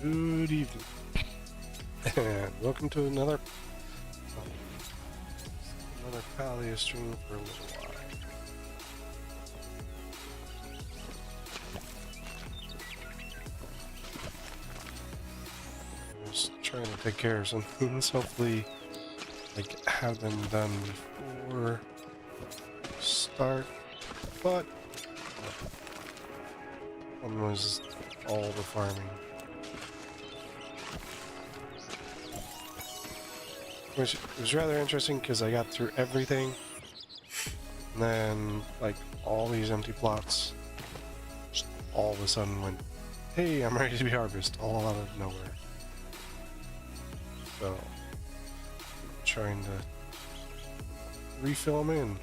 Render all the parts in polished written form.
Good evening, and welcome to another Palia stream for a little while. I'm just trying to take care of some things. Hopefully, I have them done before start. But one was all the farming. Which was rather interesting because I got through everything, and then like all these empty plots just all of a sudden went, hey, I'm ready to be harvested, all out of nowhere. So I'm trying to refill them in.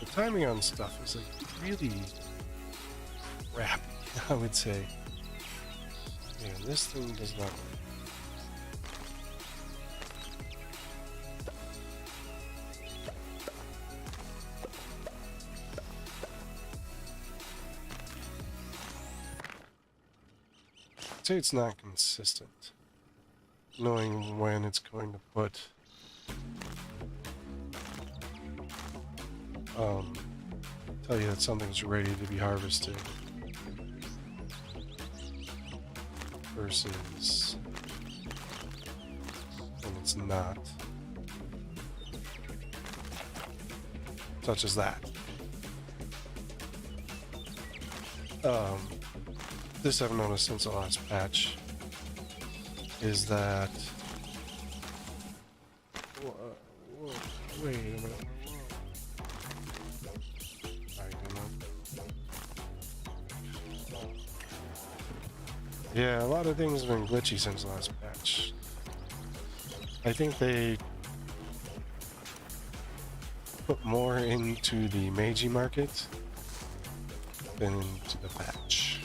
The timing on stuff is like really crappy, I would say. Yeah, this thing does not work. I'd say it's not consistent, knowing when it's going to put tell you that something's ready to be harvested versus when it's not, such as that. This I've noticed since the last patch is that wait a minute. Yeah, a lot of things have been glitchy since the last patch. I think they put more into the Meiji market than into the patch,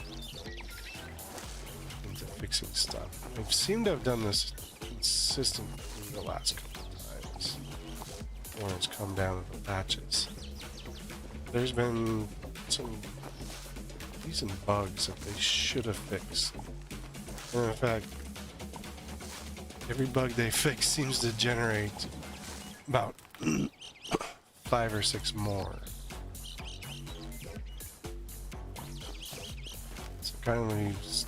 into fixing stuff. I've seemed to have done this consistently the last couple of times when it's come down to the patches. There's been some decent bugs that they should have fixed. And in fact, every bug they fix seems to generate about 5 or 6 more. So kind of leaves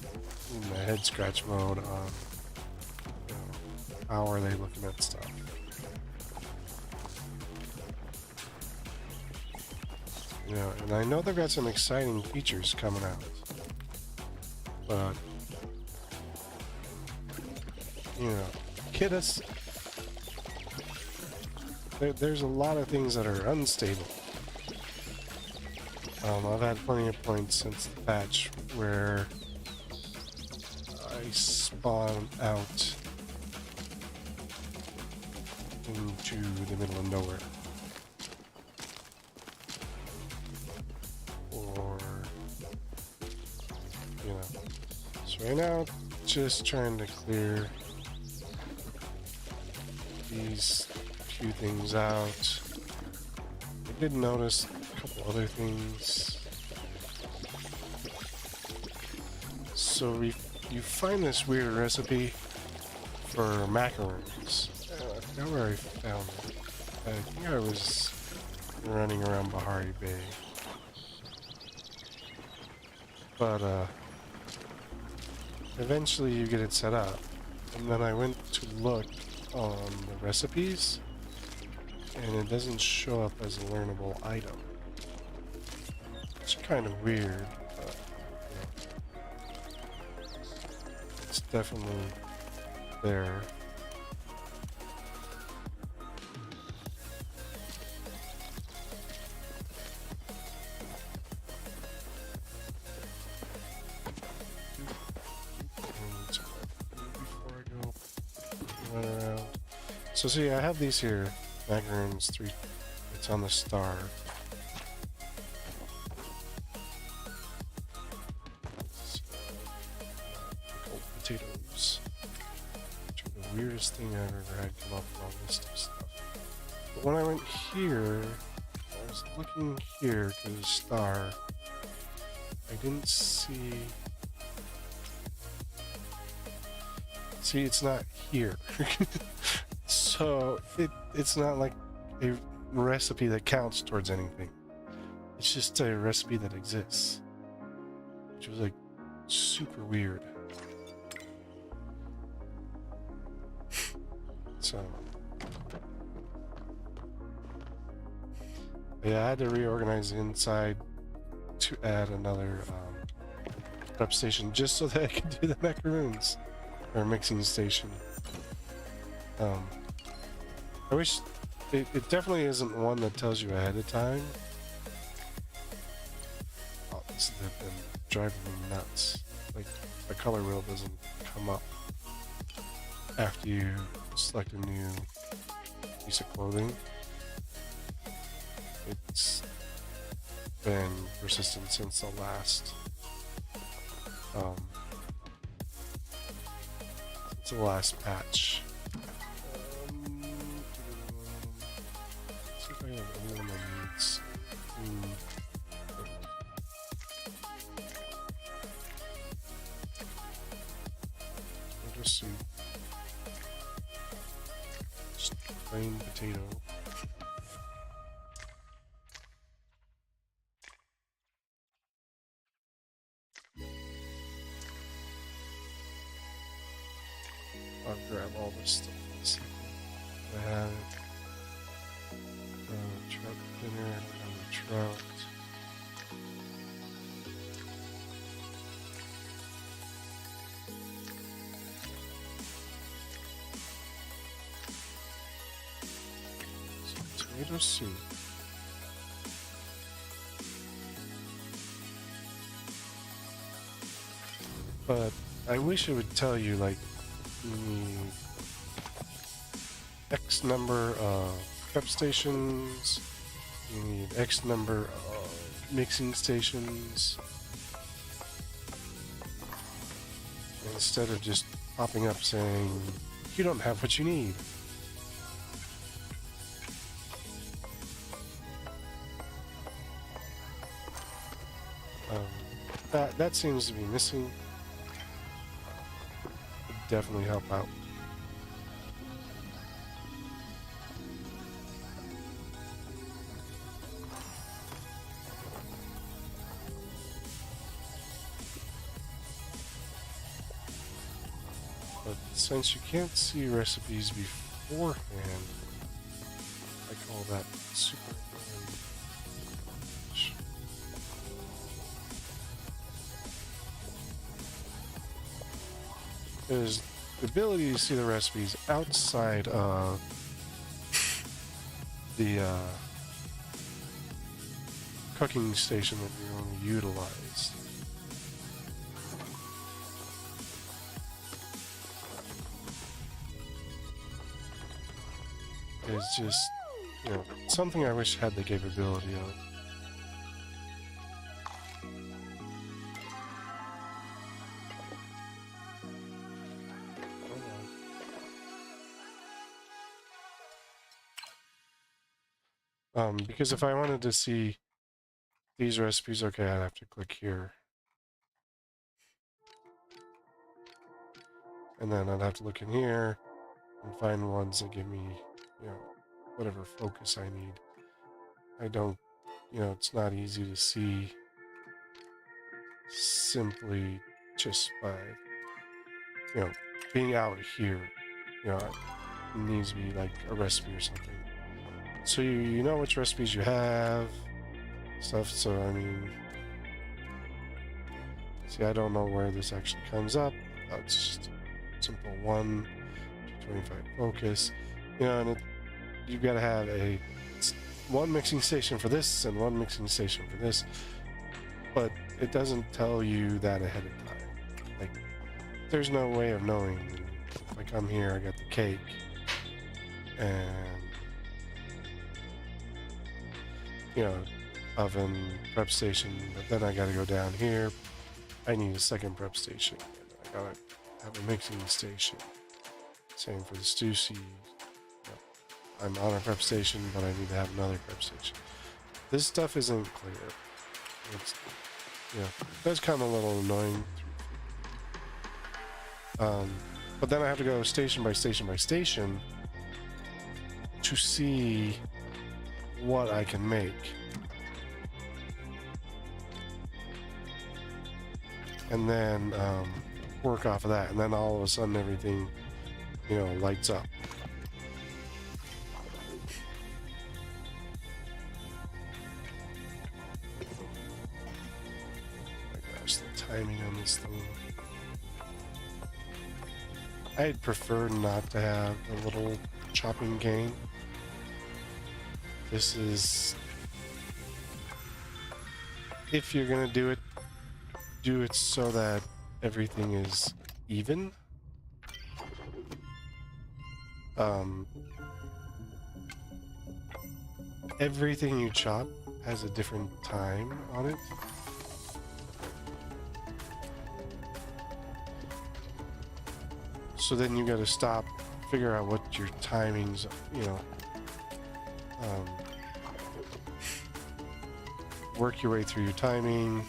in the head scratch mode on, you know, how are they looking at stuff. You know, and I know they've got some exciting features coming out, but you know, kid us. There's a lot of things that are unstable. I've had plenty of points since the patch where I spawn out into the middle of nowhere. Or, you know, so right now, just trying to clear these few things out. I did notice a couple other things. So you find this weird recipe for macaroons. I forgot where I found it. I think I was running around Bahari Bay. But eventually you get it set up. And then I went to look on the recipes, and it doesn't show up as a learnable item. It's kind of weird, but you know, it's definitely there. So see, I have these here, macaroons 3, it's on the star. Pickled potatoes, which are the weirdest thing I've ever had come up with all this stuff. But when I went here, I was looking here to the star. I didn't see. See, it's not here. So it's not like a recipe that counts towards anything. It's just a recipe that exists, which was like super weird. So yeah, I had to reorganize the inside to add another prep station just so that I could do the macaroons, or mixing station. I wish it definitely isn't one that tells you ahead of time. Oh, this has been driving me nuts. Like, the color wheel doesn't come up after you select a new piece of clothing. It's been persistent since the last patch. See if I have anyone that needs. I'll just see. Just plain potato. I'll grab all this stuff in a second. I have it. Trout dinner, another trout. Some tomato soup. But I wish it would tell you, like, you need X number of prep stations, you need X number of mixing stations, instead of just popping up saying, you don't have what you need. That seems to be missing. Would definitely help out. But since you can't see recipes beforehand, I call that super annoying. There's the ability to see the recipes outside of the cooking station that you only utilize. It's just, you know, something I wish had the capability of. Because if I wanted to see these recipes, okay, I'd have to click here. And then I'd have to look in here and find ones that give me, you know, whatever focus I need. I don't, you know, it's not easy to see simply just by, you know, being out here. You know, it needs to be like a recipe or something. So you know which recipes you have, stuff, so I mean, see, I don't know where this actually comes up. It's just simple 1, 225 focus, you know, and you've got to have one mixing station for this and one mixing station for this, but it doesn't tell you that ahead of time. Like, there's no way of knowing. If I come here, I got the cake, and you know, oven, prep station, but then I gotta go down here. I need a second prep station. And I gotta have a mixing station. Same for the stew seed. I'm on a prep station, but I need to have another prep station. this stuff isn't clear. It's, you know, that's kind of a little annoying. But then I have to go station by station by station to see what I can make. And then work off of that, and then all of a sudden everything, you know, lights up. My gosh, the timing on this thing. I'd prefer not to have a little chopping game. This is, if you're gonna do it so that everything is even. Everything you chop has a different time on it. So then you got to stop, figure out what your timings, you know, work your way through your timing.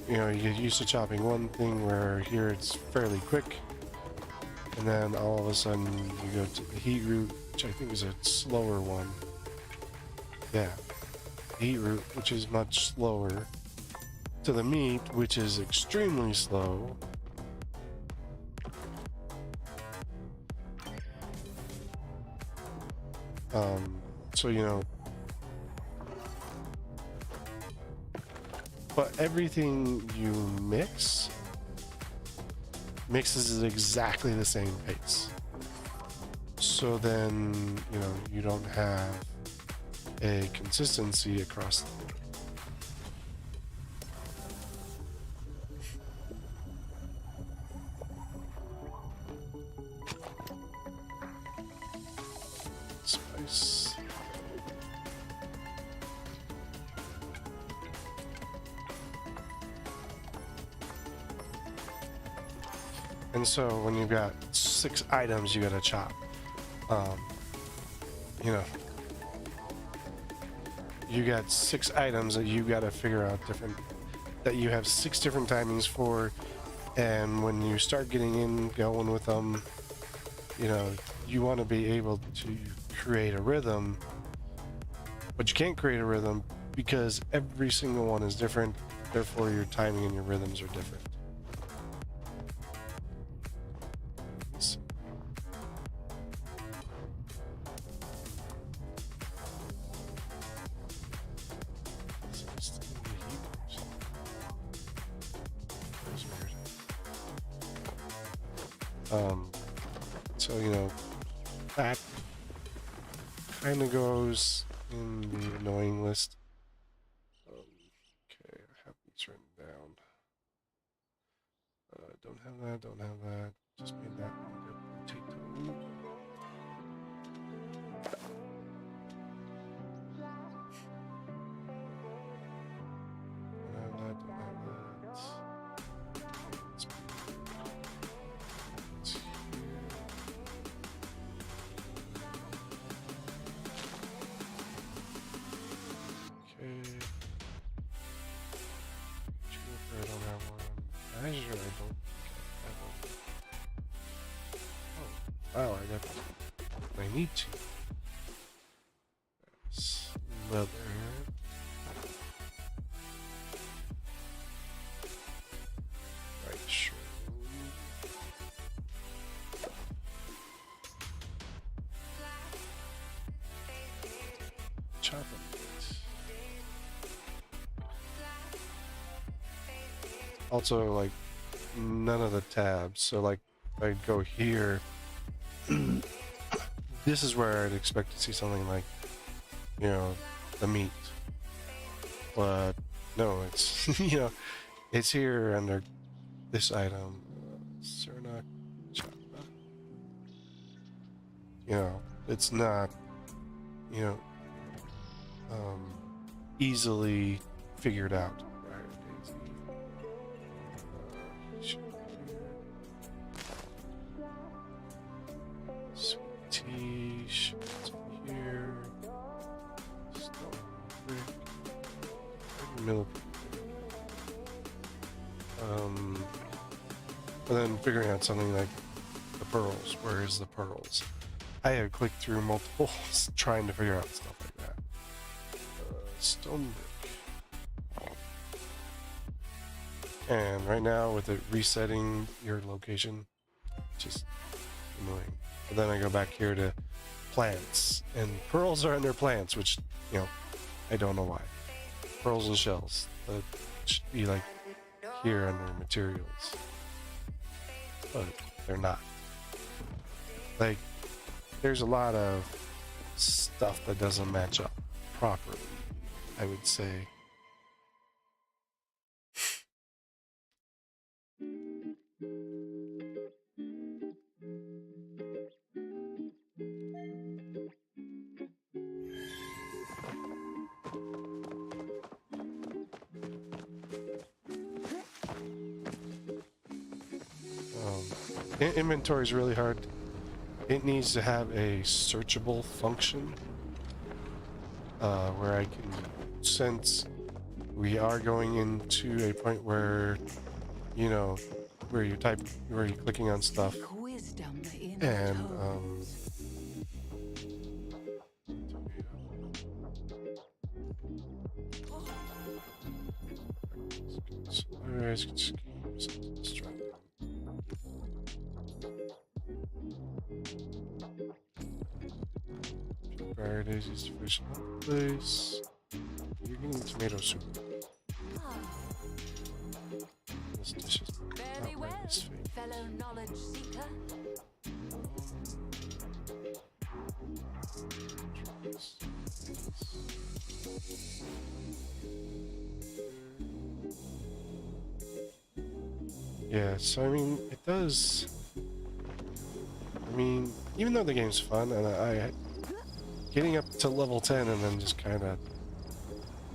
You know, you get used to chopping one thing where here it's fairly quick, and then all of a sudden you go to the heat route, which I think is a slower one. Yeah, heat route, which is much slower, to the meat, which is extremely slow. So, you know, but everything you mixes at exactly the same pace. So then, you know, you don't have a consistency across the board. Spice. And so when you've got 6 items you gotta chop, you know, you got 6 items that you gotta figure out that you have 6 different timings for, and when you start getting going with them, you know, you want to be able to create a rhythm, but you can't create a rhythm because every single one is different, therefore your timing and your rhythms are different. So, you know, that kind of goes in the annoying list. Okay, I have these written down. Don't have that. Just made that potato. Don't have that. Juniper, I don't have one. Azure, I don't have one. Oh, wow, I got that. I need to. That's leather. Right, sure. Chop them. Also, like, none of the tabs. So, like, if I go here, this is where I'd expect to see something like, you know, the meat. But no, it's, you know, it's here under this item. Cerna Chapa. You know, it's not, you know, easily figured out. Sweet tea, here. Stone millipede. And then figuring out something like the pearls. Where is the pearls? I have clicked through multiple trying to figure out stuff like that. Stone brick. And right now with it resetting your location, just annoying. But then I go back here to plants, and pearls are under plants, which, you know, I don't know why. Pearls and shells. That should be like here under materials. But they're not. Like, there's a lot of stuff that doesn't match up properly, I would say. Inventory is really hard. It needs to have a searchable function where I can, since we are going into a point where, you know, where you're clicking on stuff and Fridays is sufficient place. You're getting tomato soup. This dish is very well, fellow knowledge seeker. Yeah, so I mean, it does. I mean, even though the game's fun, and I getting up to level 10 and then just kind of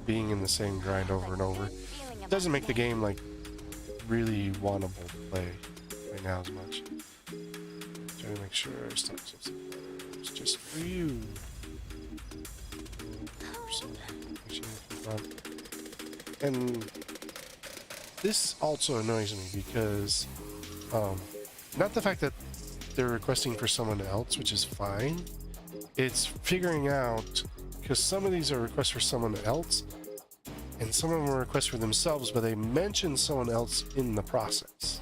being in the same grind over and over, it doesn't make the game like really wantable to play right now as much. Trying to make sure our stuff is just for you. And this also annoys me because not the fact that they're requesting for someone else, which is fine. It's figuring out, because some of these are requests for someone else, and some of them are requests for themselves, but they mention someone else in the process.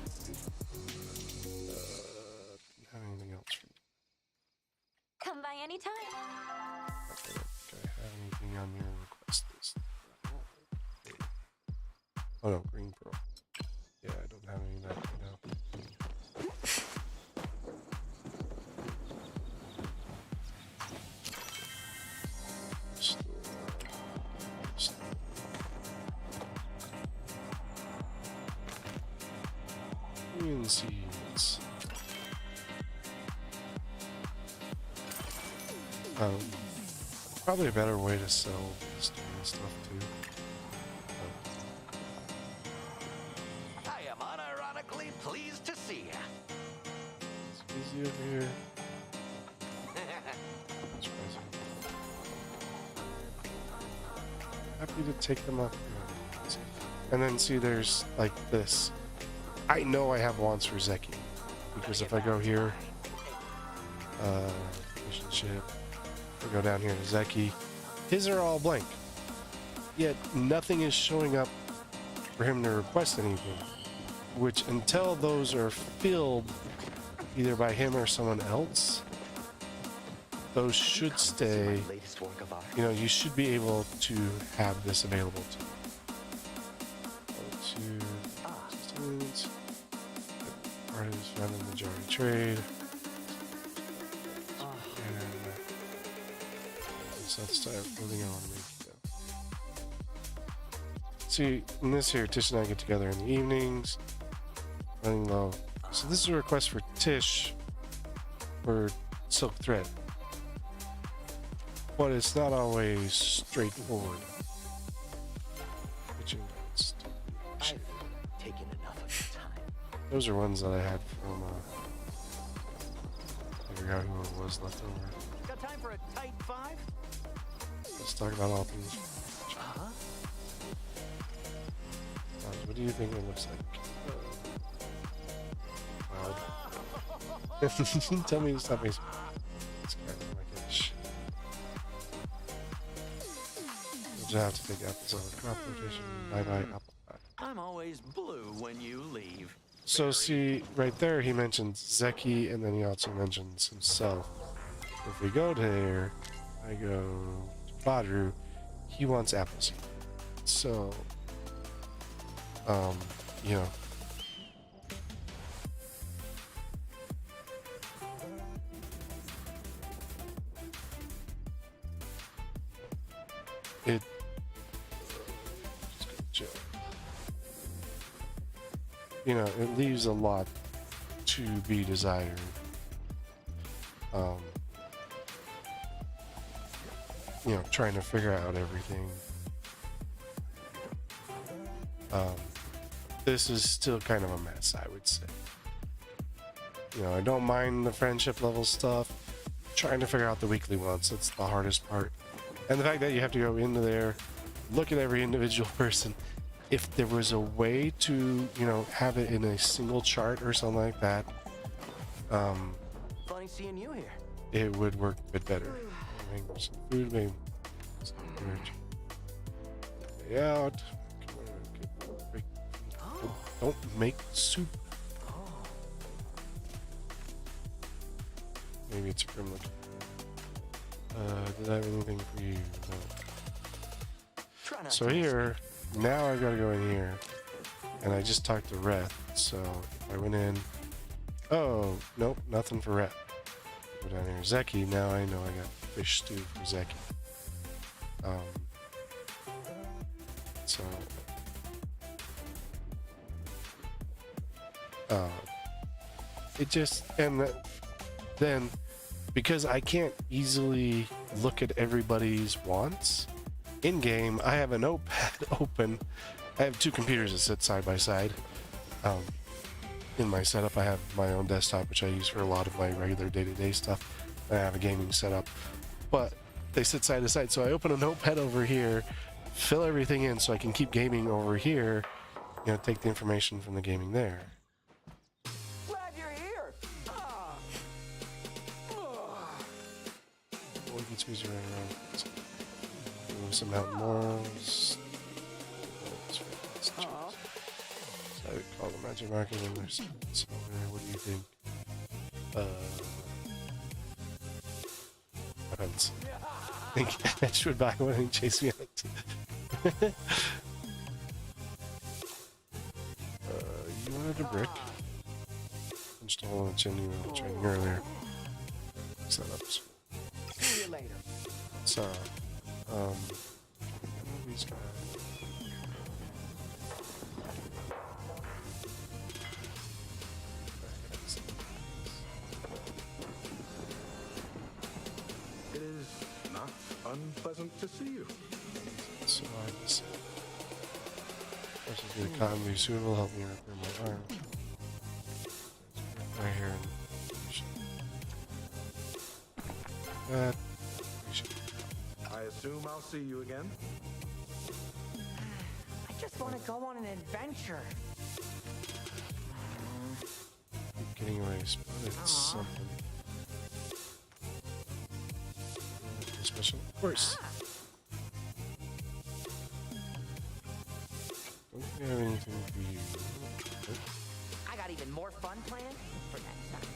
Have anything else for me? Come by anytime. Okay, do I have anything on your request list? Oh no, green pearl. Yeah, I don't have any of that right now. Seeds. Probably a better way to sell this stuff too. I am unironically pleased to see you. It's easy over here. Happy to take them up. And then see, there's like this. I know I have wants for Zeki, because if I go here, relationship, I go down here to Zeki, his are all blank. Yet nothing is showing up for him to request anything, which until those are filled either by him or someone else, those should stay. You know, you should be able to have this available to you. Artists found in the majority trade. And so that's the type of clothing I want to make. See, in this here, Tish and I get together in the evenings. Running low. So this is a request for Tish for silk thread. But it's not always straightforward. Those are ones that I had from, I forgot who it was left over. Got time for a tight five? Let's talk about all things. what do you think it looks like? Wow. Tell me to stop me. It's kind of like a shit. We'll just have to take apples out of crop rotation. Bye bye, apple pie. I'm always blue when you leave. So see, right there he mentions Zeki, and then he also mentions himself. If we go there, I go to Badru, he wants apples. So, you know. It... Just go chill. You know, it leaves a lot to be desired. You know, trying to figure out everything. This is still kind of a mess, I would say. You know, I don't mind the friendship level stuff. Trying to figure out the weekly ones, that's the hardest part. And the fact that you have to go into there, look at every individual person. If there was a way to, you know, have it in a single chart or something like that, Funny seeing you here. it would work a bit better. Maybe some food, maybe some food. Way out. Come on, break. Don't make soup. Maybe it's a gremlin. Did I have anything for you? No. Try not So to here, now I gotta go in here, and I just talked to Reth. So if I went in, oh nope, nothing for Reth. Go down here, Zeki. Now I know I got fish stew for Zeki. So it just, and then because I can't easily look at everybody's wants in game, I have a notepad open. I have two computers that sit side by side. In my setup, I have my own desktop, which I use for a lot of my regular day-to-day stuff. I have a gaming setup, but they sit side to side. So I open a notepad over here, fill everything in so I can keep gaming over here, you know, take the information from the gaming there. Glad you're here. What gets me around? Move some mountain morals. I would call the magic market in there. So, what do you think? Weapons. I think I should buy one and chase me out. You wanted a brick? Punched a hole in the chimney when I was training earlier. Setups. See you later. So, these guys. It is not unpleasant to see you. So I just the economy soon will help me repair my arm. Right here. That we should. I assume I'll see you again. I just want to go on an adventure. Keep getting away, spotted something. Special, of course. Don't think I have anything for you. Nope. I got even more fun planned for next time.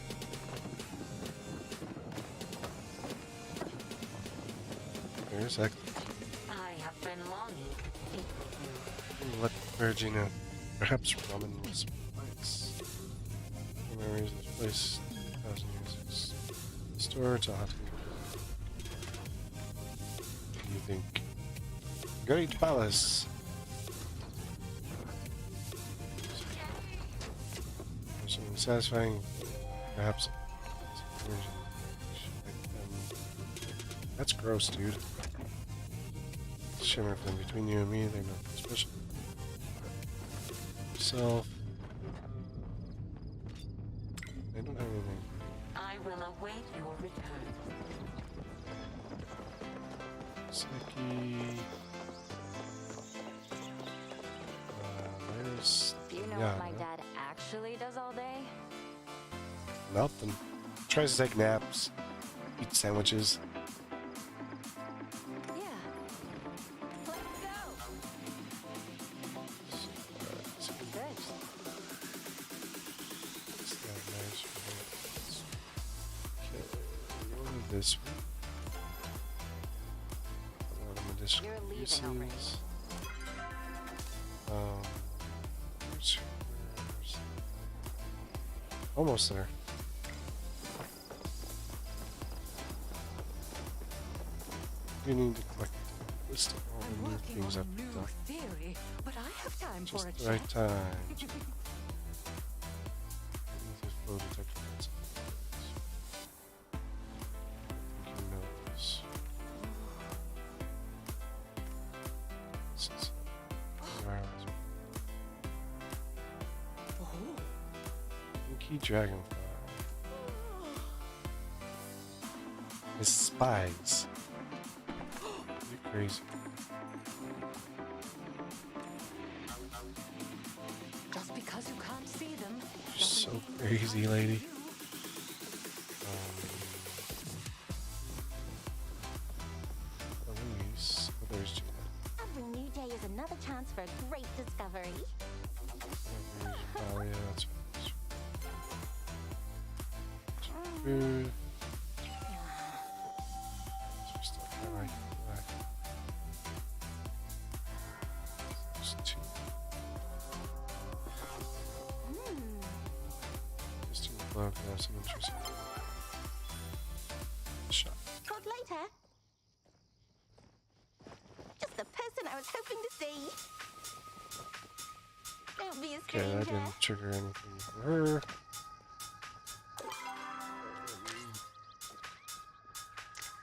There's that. I have been longing to speak with you. Let Virginia, perhaps ramen was nice. The memories of this place, 2,000 years. The store to hot. What do you think? Great Palace. Something satisfying, perhaps. That's gross, dude. Shimmer from between you and me, they're nothing special. Self. I don't have anything. I will await your return. Seki. Where's Yeah. My dad actually does all day? Nothing. Tries to take naps, eat sandwiches. Yeah. Let's go. Good. It's not nice. Okay, go to this one. A lot of medicinal You're leaving uses. already. Where's almost there. You need to collect a list of all the new things I've done. theory, but I have time Just the right time. Flow detector. You know this. This is wireless. Key dragonfly. It's spies. You're crazy. Just because you can't see them. You're so crazy, lady. Elise. Oh, there's Gina. Every new day is another chance for a great discovery. There's Palia. That's food. Some stuff I like. There's two. Just in the flow can have some interesting shot. Talk later. Just the person I was hoping to see. Don't be a Okay, stranger. that didn't trigger anything for her.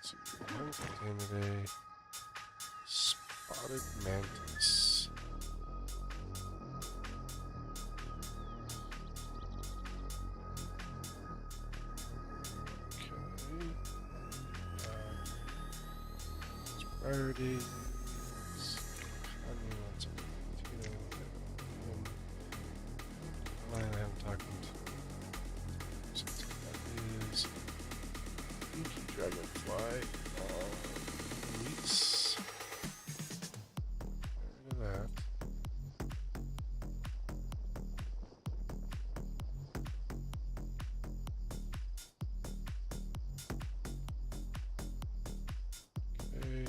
Let's see, today. Spotted mantis. Okay. Priorities. I am talking to something that is Inky Dragonfly. Release. Get rid of that. Okay,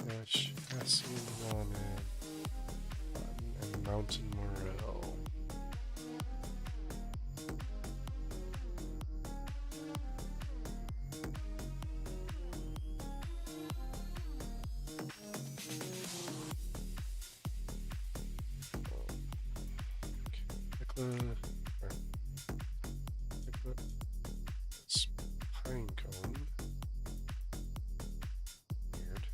Dash, Cassian wanted and Mountain Morel. Tekla, it's Pinecone. Weird.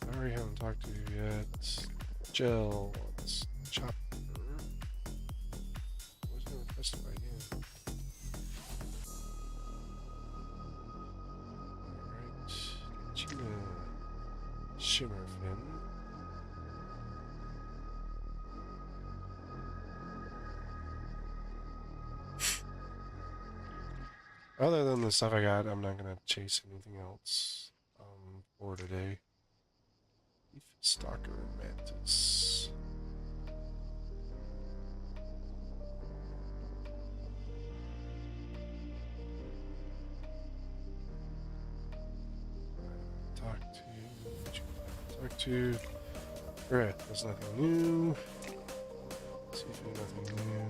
I already haven't talked to you yet. Gel wants Chopper. Wasn't requested by you. Alright. Gina. Shimmerfin. Other than the stuff I got, I'm not gonna chase anything else for today. Stalker Mantis. Talk to Brett. There's nothing new. See if there's nothing new.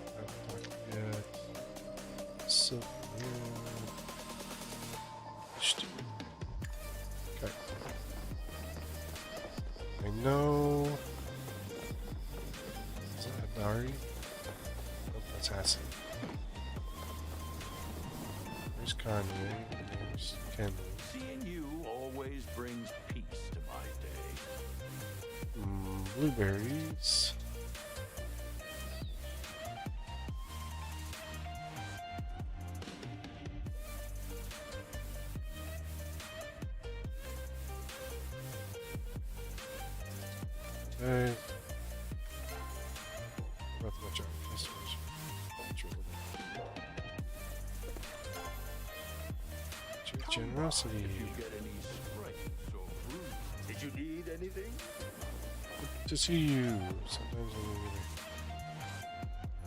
I haven't talked yet. Silk new. Okay. I know. Is that Dari? Nope, that's Hassan. There's Kanye. There's Ken. Seeing you always brings peace to my day. Blueberries. your generosity. Did you need anything? To see you. Sometimes I need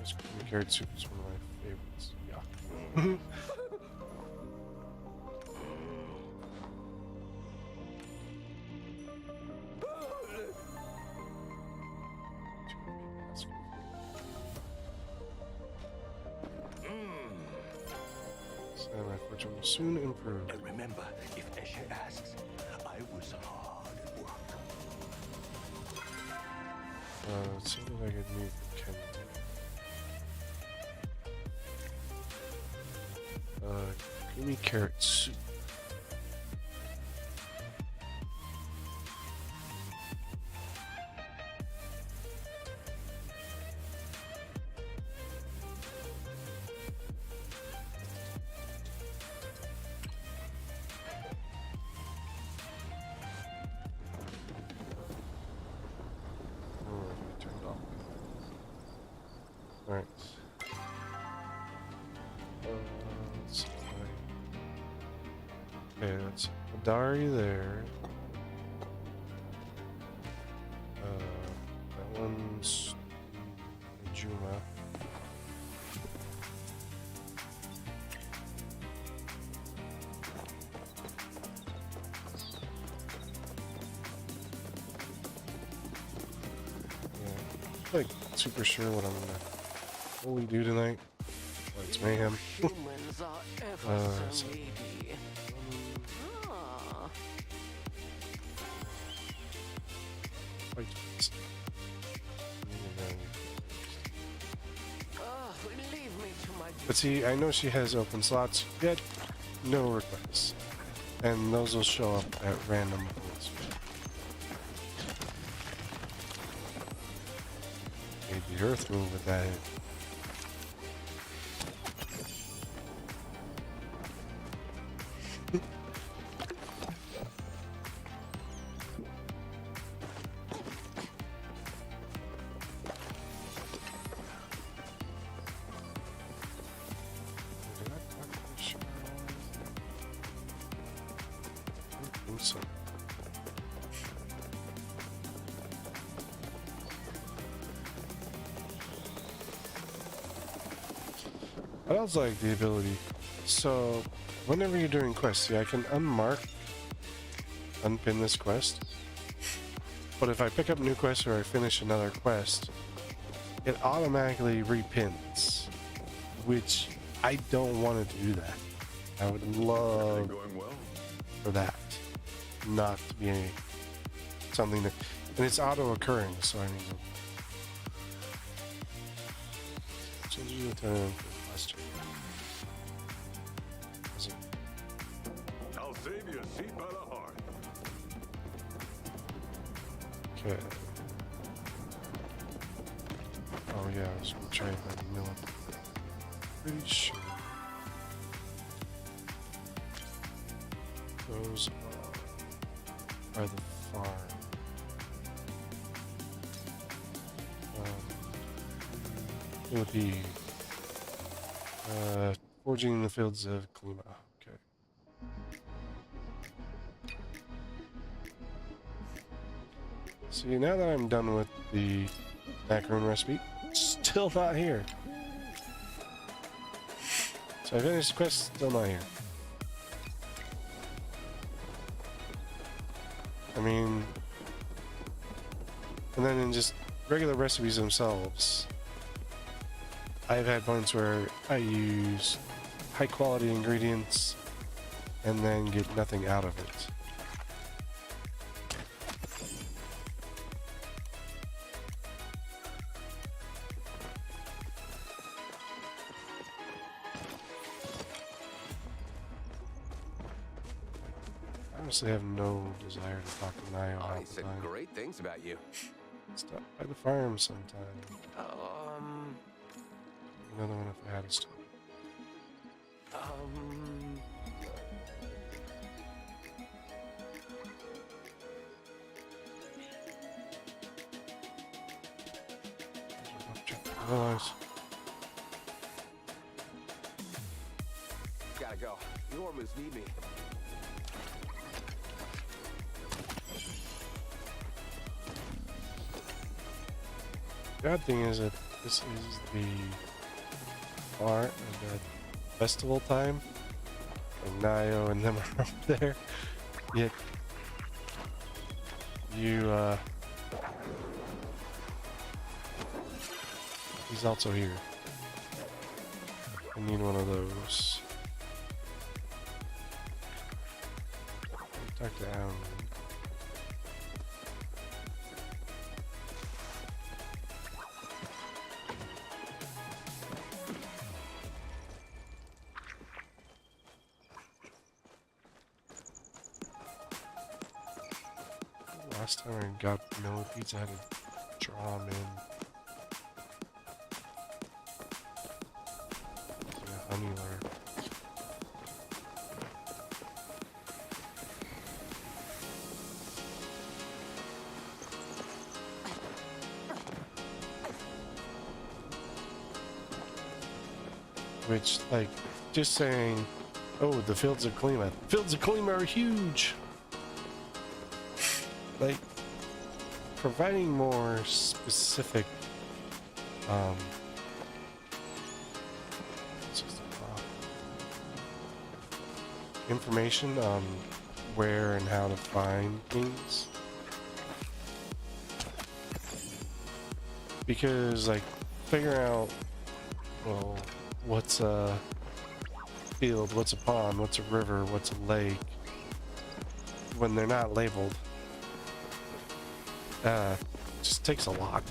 ice cream and carrot soup is one of my favorites. Yeah. So my fortune will soon improve. And remember, if Eshe asks, I was hard at work. It seems like I could move Ken. Creamy carrot soup. Turned off. Alright. Let's see. Okay, that's Adari there. That one's Juma. Like super sure what I'm gonna fully do tonight. Well, it's Mayhem. Humans are ever so so- needy. Ah, Like, leave me to my but see, I know she has open slots, yet no requests. And those will show up at random points. Made the earth move with that hit. Did I talk to the shore? I don't think so. I also like the ability. So, whenever you're doing quests, see, I can unpin this quest. But if I pick up new quests or I finish another quest, it automatically repins, which I don't want to do that. I would love Going well? for that not to be something that, and it's auto-occurring. So I mean, changing the time for question. Is it- I'll save you a seat by the hearth. Okay. Oh yeah, I was gonna try and find a new one. Pretty sure those are by the farm. It would be forging in the fields of Klima. Okay. See, now that I'm done with the macaroon recipe, still not here. So I finished the quest, still not here. I mean, and then in just regular recipes themselves, I've had points where I use high quality ingredients and then get nothing out of it. I honestly have no desire to talk to Nio all He the said time. great things about you. Stop by the farm sometime. Um, Another one if I had a stop. Realize. I go. The Ormus need me. The odd thing is that this is the part of the festival time, and Nayo and them are up there. Yet you, he's also here. I need one of those. Talk to Alan. Last time I got millipedes, I had to draw them in. A honey lure. Which, like, just saying, oh, the fields of Kalima. Fields of Kalima are huge! Like, providing more specific, information on where and how to find things. Because, like, figuring out, well, what's a field, what's a pond, what's a river, what's a lake, when they're not labeled, just takes a lot.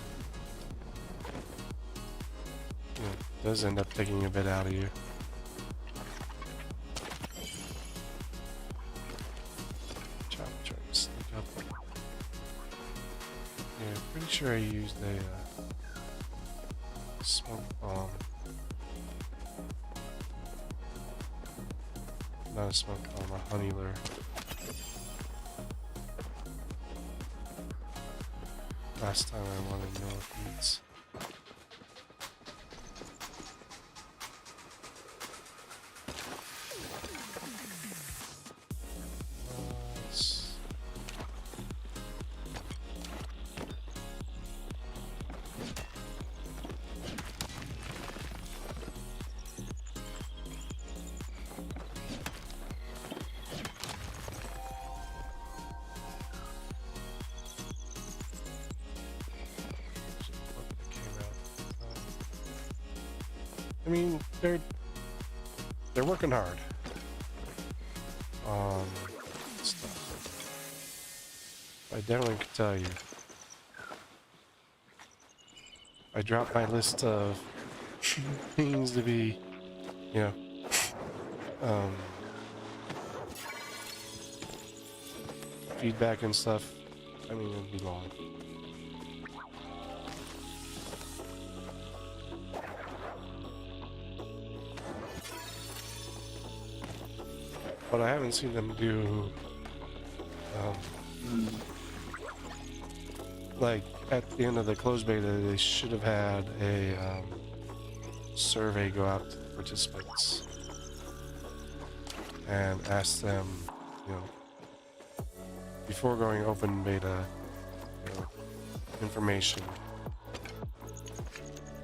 You know, it does end up taking a bit out of you. Try to sneak up. Yeah, pretty sure I used a smoke bomb. Not a smoke bomb, a honey lure. Last time I wanted millipedes. I mean, they're working hard on stuff. I definitely could tell you. I dropped my list of things to be, you know, feedback and stuff. I mean, it'd be long. But I haven't seen them do, like, at the end of the closed beta, they should have had a survey go out to the participants and ask them, you know, before going open beta, you know, information,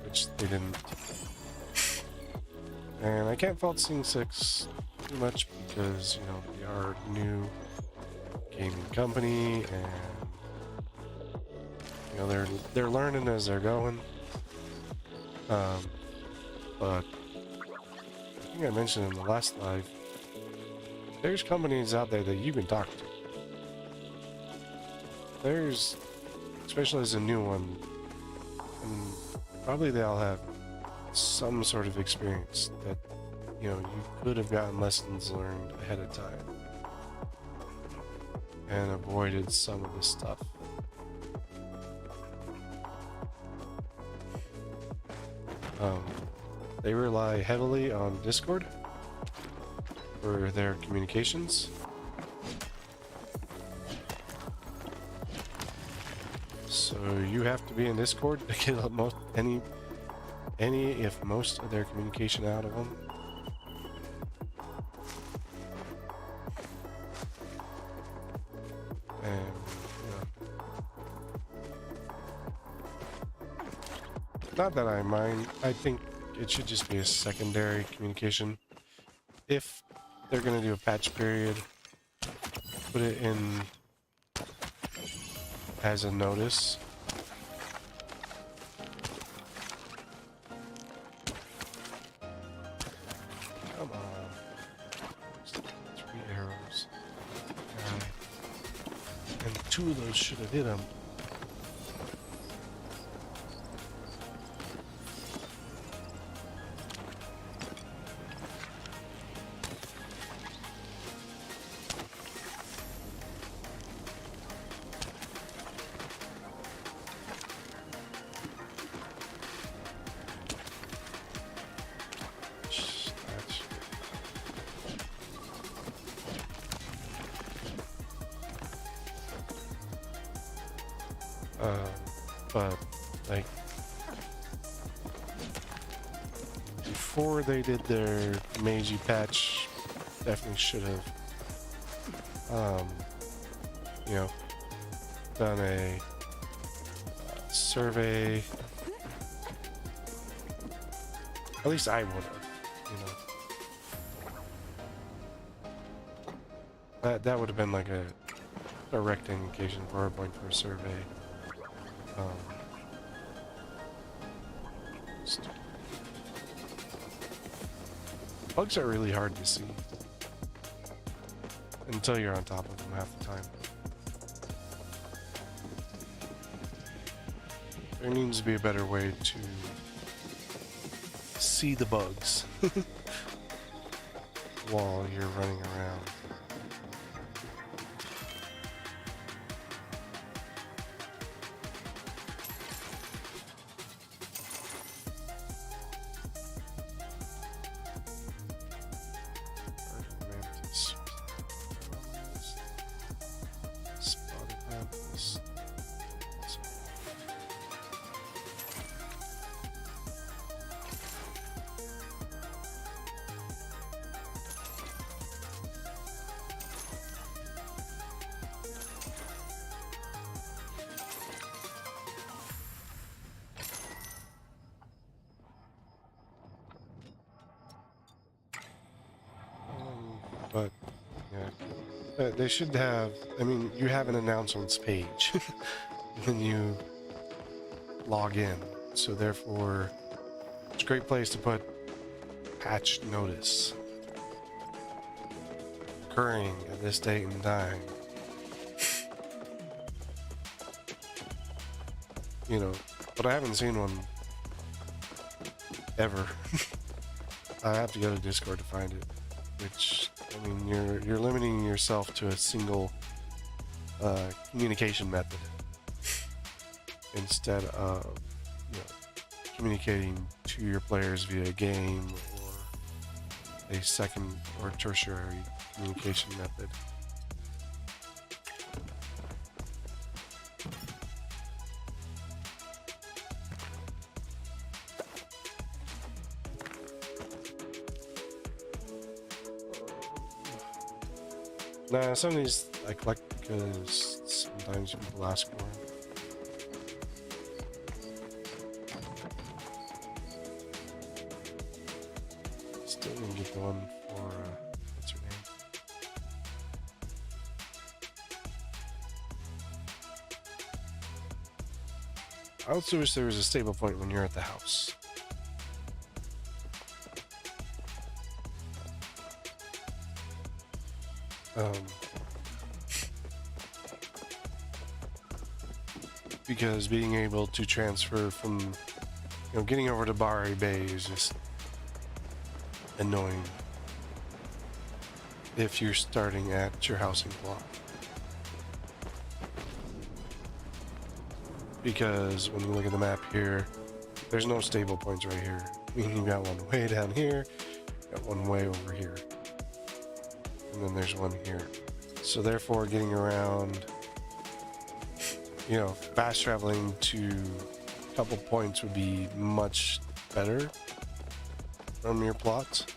which they didn't. And I can't fault Scene 6 too much because, you know, they are a new gaming company and, you know, they're learning as they're going. But I think I mentioned in the last live, there's companies out there that you can talk to. There's, especially as a new one, and probably they all have some sort of experience that, you know, you could have gotten lessons learned ahead of time and avoided some of this stuff. They rely heavily on Discord for their communications. So you have to be in Discord to get any if most of their communication out of them. Not that I mind. I think it should just be a secondary communication. If they're gonna do a patch period, put it in as a notice. Come on. 3 arrows. And 2 of those should have hit him. But like before they did their Meiji patch, definitely should have, you know, done a survey. At least I would have, you know. That would have been like a direct indication for a point for a survey. Bugs are really hard to see until you're on top of them half the time. There needs to be a better way to see the bugs while you're running around. But yeah, they should have. I mean, you have an announcements page when you log in, so therefore, it's a great place to put patch notice occurring at this date and time. You know, but I haven't seen one ever. I have to go to Discord to find it, which, I mean, you're limiting yourself to a single communication method instead of, you know, communicating to your players via game or a second or tertiary communication method. Nah, some of these I collect because sometimes people ask for them. Still didn't get the one for, what's her name? I also wish there was a stable point when you're at the house. Because being able to transfer from, you know, getting over to Bari Bay is just annoying if you're starting at your housing block. Because when you look at the map here, there's no stable points right here. Meaning you got one way down here, got one way over here, and then there's one here. So therefore, getting around, you know, fast traveling to a couple points would be much better from your plots.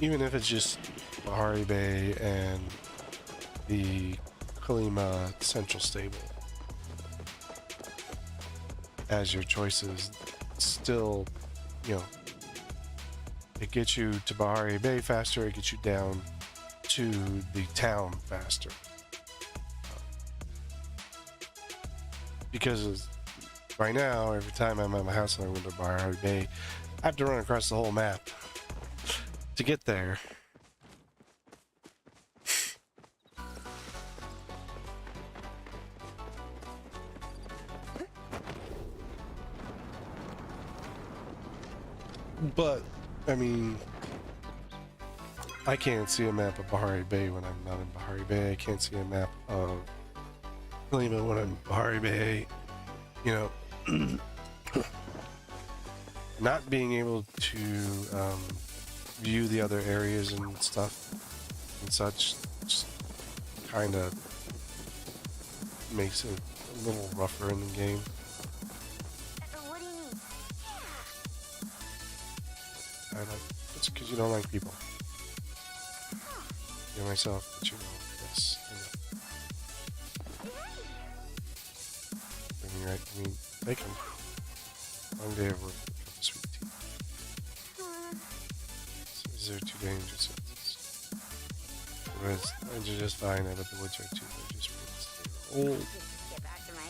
Even if it's just Bahari Bay and the Kalima Central Stable. as your choices. Still, you know, it gets you to Bahari Bay faster, it gets you down to the town faster. Because right now, every time I'm at my house and I go to Bahari Bay, I have to run across the whole map to get there. But, I mean, I can't see a map of Bahari Bay when I'm not in Bahari Bay. I can't see a map of Lima when I'm in Bahari Bay. You know, not being able to view the other areas and stuff and such just kind of makes it a little rougher in the game. What do you mean? I like it's because you don't like people. You myself, but you know this. You know. I mean, bacon. Long day of work with sweet tea. So is there too dangerous? Whereas they're just fine out of the woods are too. They're just old. Get back to my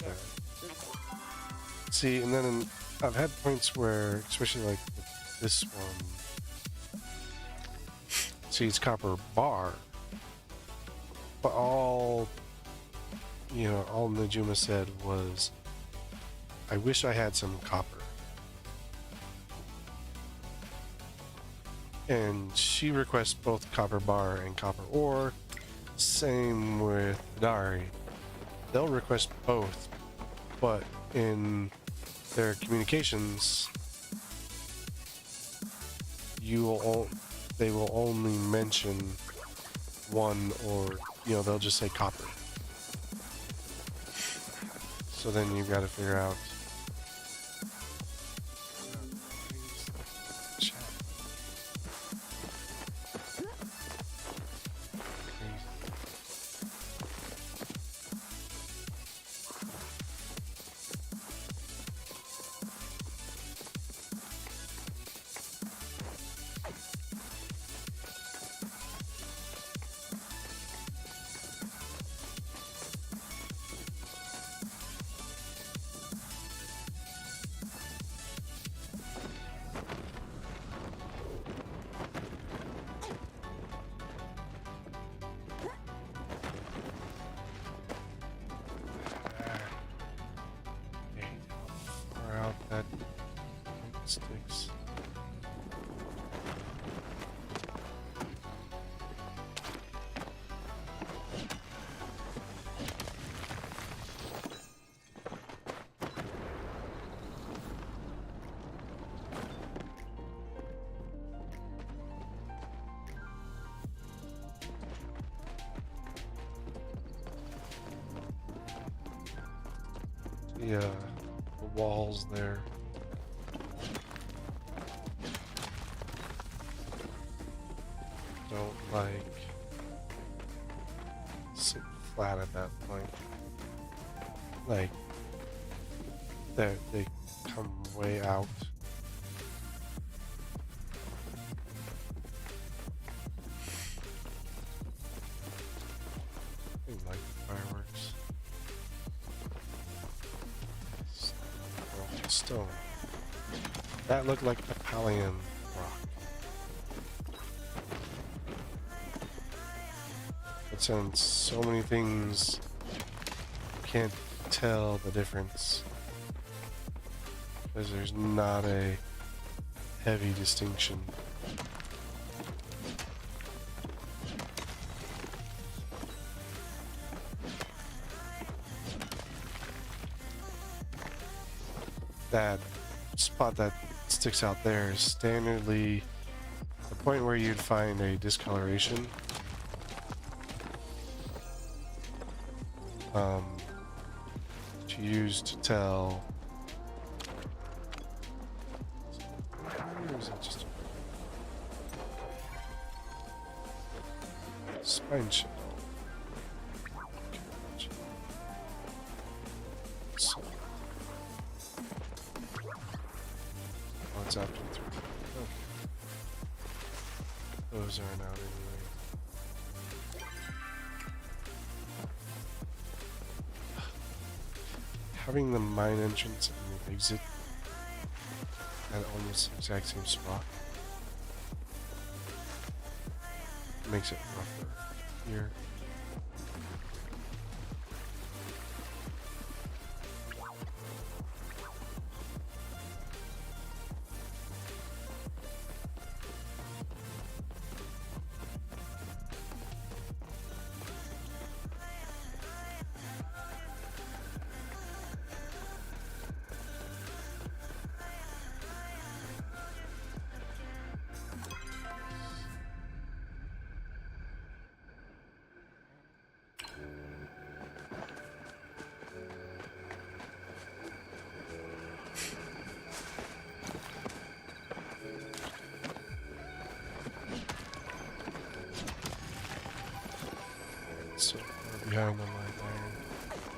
message. See, and then I've had points where, especially like with this one, see, it's copper bar, but all Najuma said was, I wish I had some copper. And she requests both copper bar and copper ore. Same with Dari. They'll request both, but in their communications, they will only mention one, or they'll just say copper. So then you've got to figure out. That sticks. Yeah, the walls there. Don't like sit flat at that point. Like they come way out. I like the fireworks. Stone. That looked like a Palian rock. But since so many things, you can't tell the difference. Because there's not a heavy distinction. That spot that sticks out there is standardly the point where you'd find a discoloration. To use to tell. Or is that just a spine chip? So What's after 3? Okay. Those aren't out anyway. Having the mine entrance and the exit at almost the exact same spot makes it rougher here. So far behind on my iron.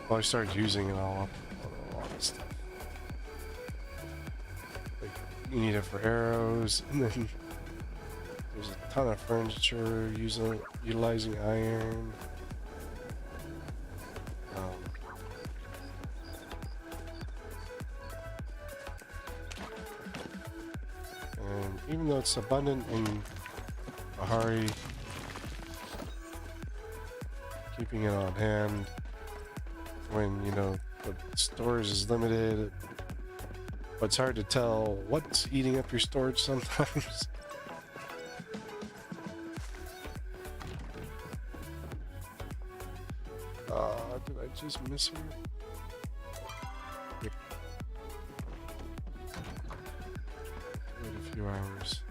Well, I started using it all up on a lot of stuff. Like, you need it for arrows, and then there's a ton of furniture utilizing iron. And even though it's abundant in Bahari, keeping it on hand when, you know, the storage is limited, but it's hard to tell what's eating up your storage sometimes. Did I just miss her? Yep. Wait a few hours.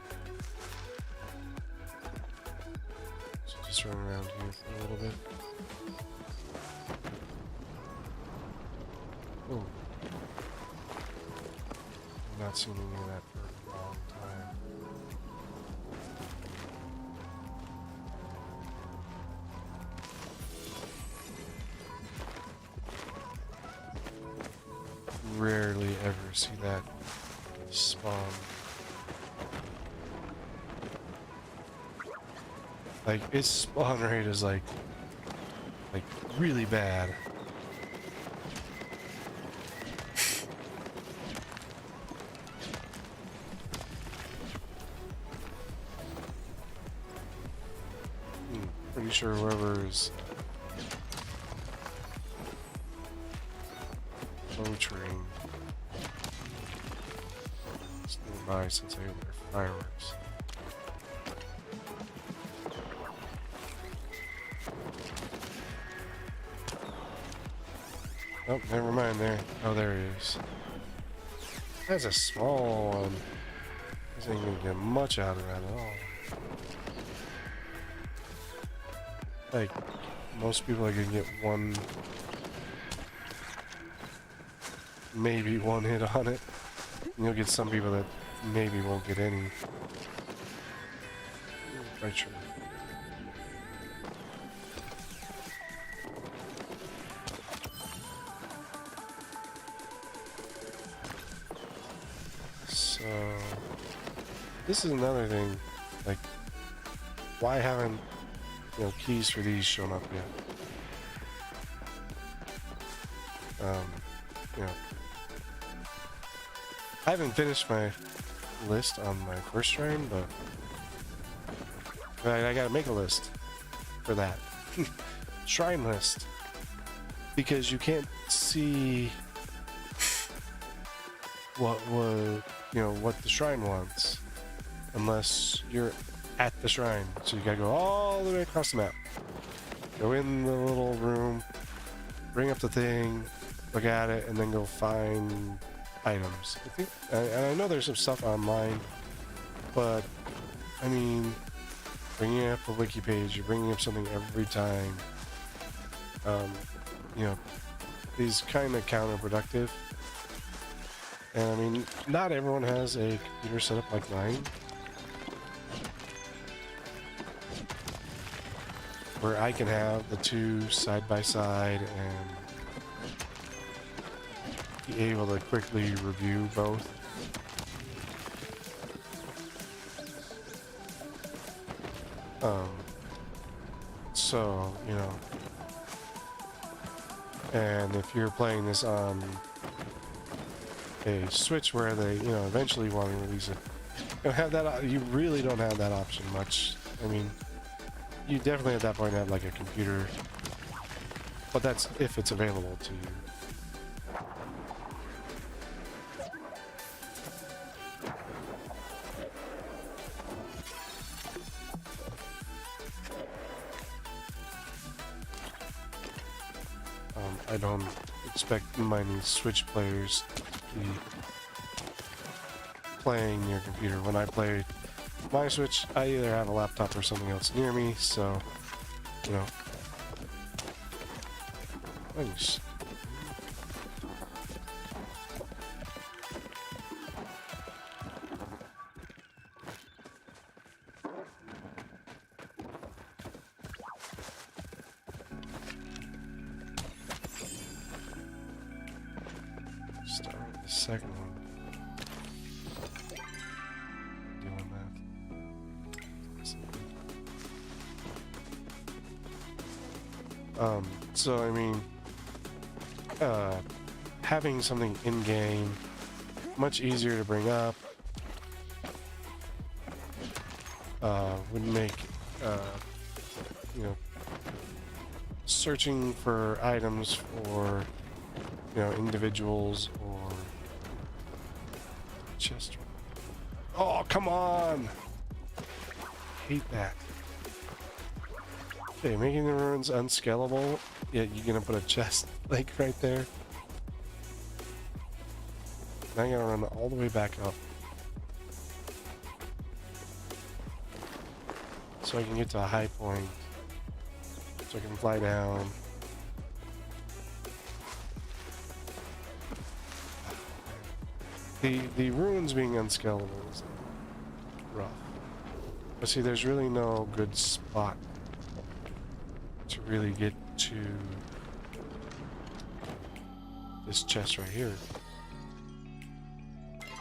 So just run around here for a little bit. Oh. I've not seen any of that for a long time. Rarely ever see that spawn. Like, its spawn rate is like really bad. Pretty sure whoever's poaching is nearby since I hear their fireworks. Oh, never mind there. Oh, there he is. That's a small one. This ain't gonna get much out of that at all. Like, most people are gonna get one, maybe one hit on it. And you'll get some people that maybe won't get any. Right, sure. So, this is another thing. Like, why haven't, you know, keys for these shown up yet? You know, I haven't finished my list on my first shrine, but I gotta make a list for that. Shrine list. Because you can't see what was, you know, what the shrine wants unless you're at the shrine. So you gotta go all the way across the map. Go in the little room, bring up the thing, look at it, and then go find items. I think, and I know there's some stuff online, but I mean, bringing up a wiki page, you're bringing up something every time, you know, is kind of counterproductive. And I mean, not everyone has a computer set up like mine, where I can have the two side by side and be able to quickly review both. So, you know, and if you're playing this on a Switch where they, you know, eventually want to release it, you don't have that. You really don't have that option much. I mean, you definitely at that point have like a computer, but that's if it's available to you. I don't expect many Switch players to be playing your computer. When I play my Switch, I either have a laptop or something else near me, so, you know. Thanks. Start with the second one. Doing that. So I mean, having something in game much easier to bring up would make you know, searching for items for, you know, individuals or chest. Oh, come on! Hate that. Okay, making the ruins unscalable. Yeah, you're gonna put a chest like right there. Now you gotta run all the way back up so I can get to a high point, so I can fly down. The ruins being unscalable is rough. But see, there's really no good spot to really get to this chest right here.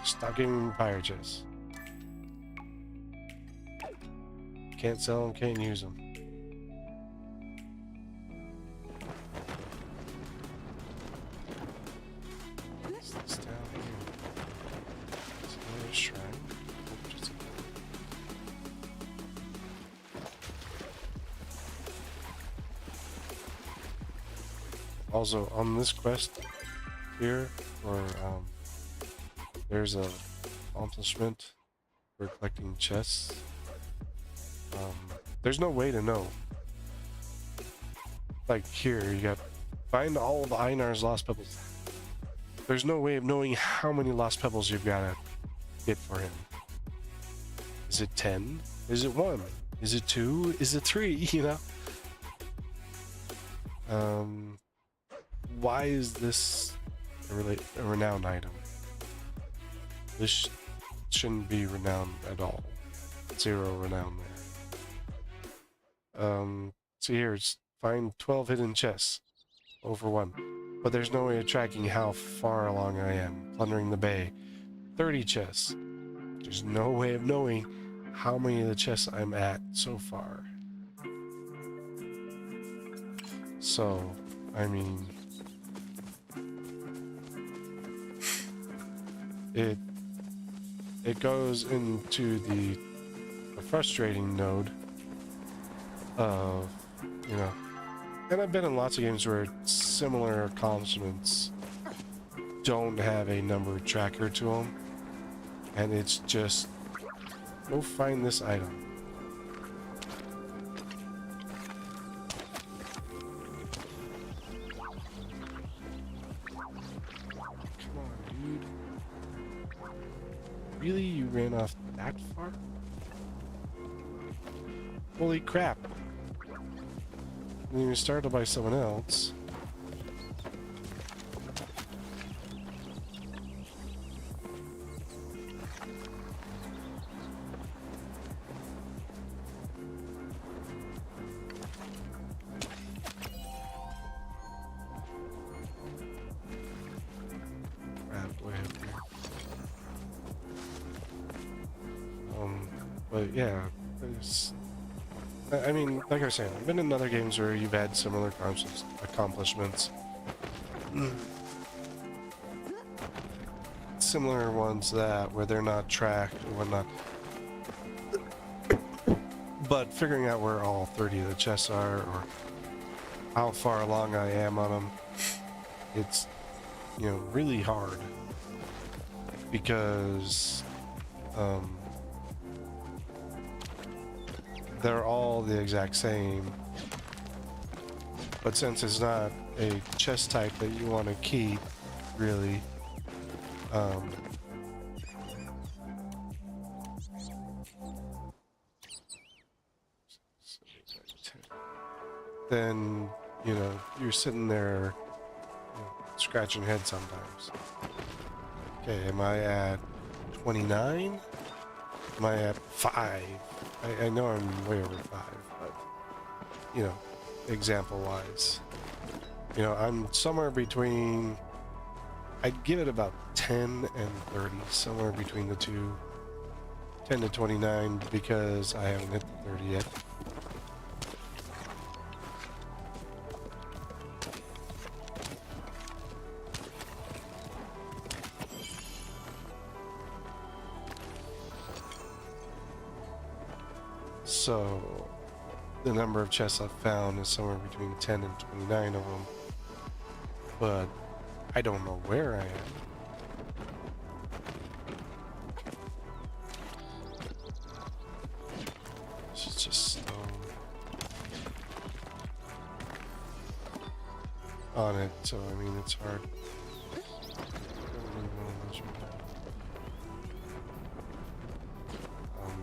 Stop giving me pirate chests. Can't sell them, can't use them. What's this down here? Is it another shrine? Nope, just a... Also, on this quest here, or there's a accomplishment for collecting chests. There's no way to know. Like here, you got find all of Einar's lost pebbles. There's no way of knowing how many lost pebbles you've got to get for him. Is it 10? Is it 1? Is it 2? Is it 3? You know? Why is this a renowned item? This shouldn't be renowned at all. 0 renown there. See here, it's find 12 hidden chests. Over 1. But there's no way of tracking how far along I am. Plundering the bay. 30 chests. There's no way of knowing how many of the chests I'm at so far. So, I mean... It goes into the frustrating node of, you know, and I've been in lots of games where similar accomplishments don't have a number tracker to them, and it's just go find this item. Come on, dude. Really? You ran off that far? Holy crap. And you were startled by someone else. Crap, way up here. But yeah, there's I mean, like I was saying, I've been in other games where you've had similar accomplishments. Similar ones that where they're not tracked or whatnot. But figuring out where all 30 of the chests are or how far along I am on them, it's, you know, really hard because they're all the exact same, but since it's not a chest type that you want to keep, really, then, you know, you're sitting there, you know, scratching your head sometimes. Okay, am I at 29? Am I at 5? I know I'm way over 5, but, you know, example-wise. You know, I'm somewhere between, I'd give it about 10 and 30, somewhere between the two. 10 to 29 because I haven't hit the 30 yet. So, the number of chests I've found is somewhere between 10 and 29 of them. But I don't know where I am. This is just stone on it, so I mean, it's hard.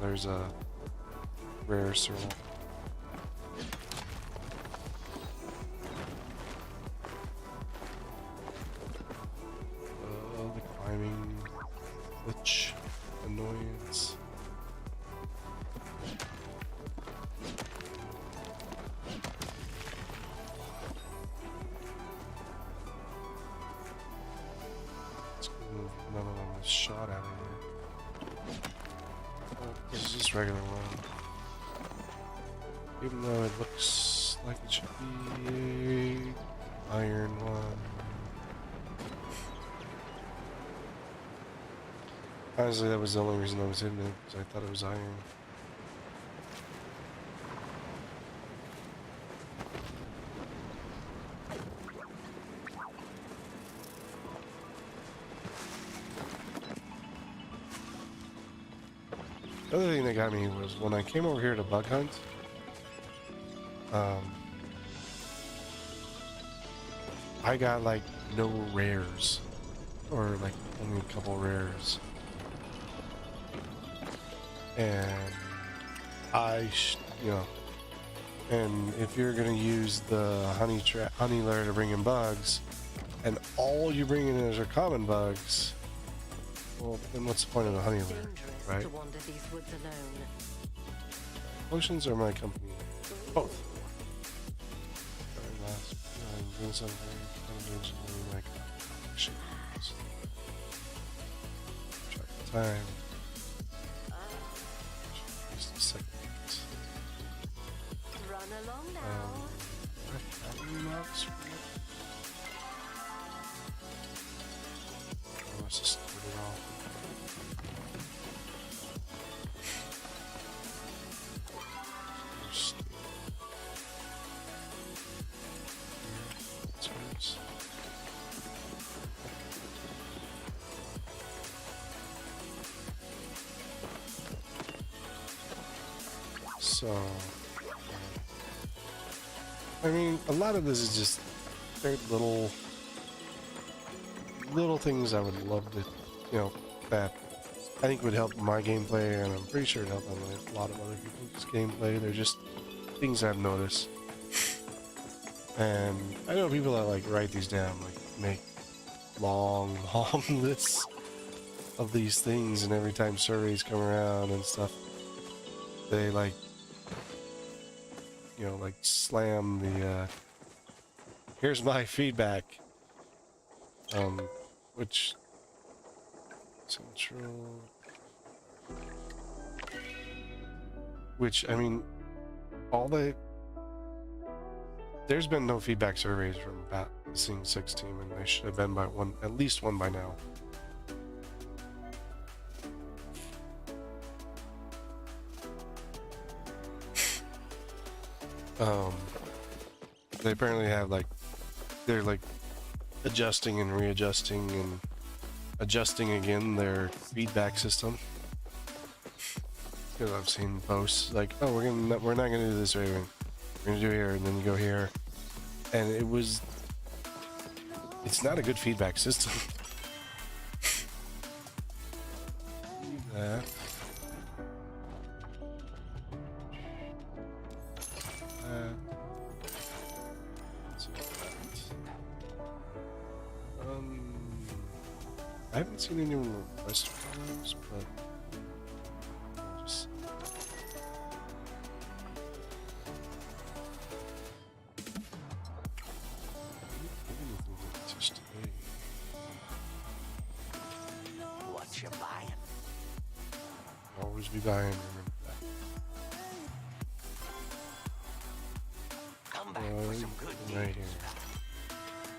There's a rare circle. The climbing glitch annoyance. Let's move another one that's shot out of here. Oh, this is just regular one. Even though it looks like it should be a iron one. Honestly, that was the only reason I was hitting it, because I thought it was iron. The other thing that got me was when I came over here to bug hunt, I got like no rares, or like only a couple rares, and you know, and if you're gonna use the honey layer to bring in bugs, and all you bring in is are common bugs, well, then what's the point of the honey layer, right? To wander these woods alone. Potions are my company. Both. Doing something. Like, shit. Track the time. Just a second. Run along now. Let's just put it off. So, I mean, a lot of this is just very little things I would love to, you know, that I think would help my gameplay, and I'm pretty sure it helped a lot of other people's gameplay. They're just things I've noticed. And I know people that like write these down, like make long lists of these things, and every time surveys come around and stuff, they like, you know, like slam the here's my feedback, which central, which I mean, all the there's been no feedback surveys from the Scene 6 team, and they should have been by one, at least one by now. They apparently have they're adjusting and readjusting and adjusting again their feedback system. Because I've seen posts like, oh, we're not gonna do this way. We're gonna do here, and then you go here, and it's not a good feedback system. That. I haven't seen anyone request for those, but I'll just What you buying? always be buying. Remember that. Come back for some good Right deals. here.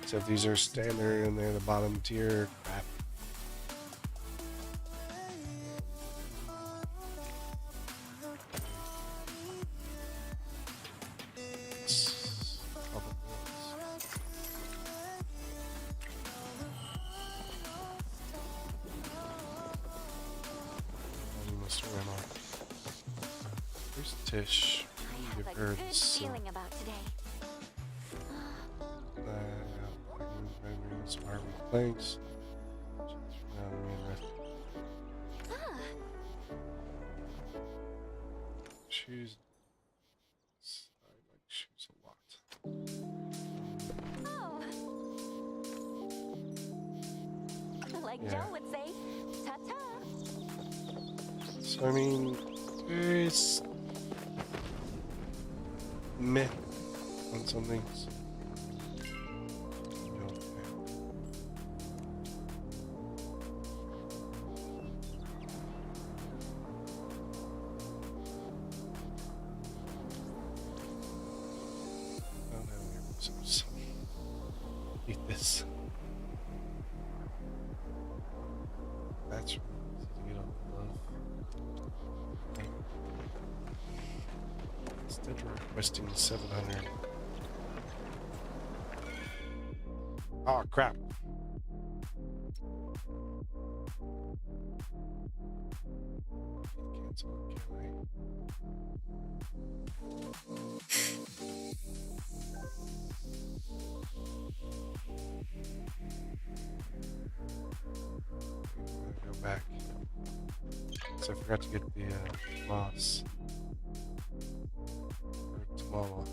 Except these are standard and they're the bottom tier crap. Where's Tish? I have Give a her good this, feeling about today. Smart planks. Shoes. I like shoes a lot. Oh. Like Yeah. Joe would say, ta-ta. So I mean, it's meh on some things. Eat this. That's right. You know, love. Instead of requesting 700. Oh crap. Cancel it, can I? Go back. So I forgot to get the moss. Or tomorrow.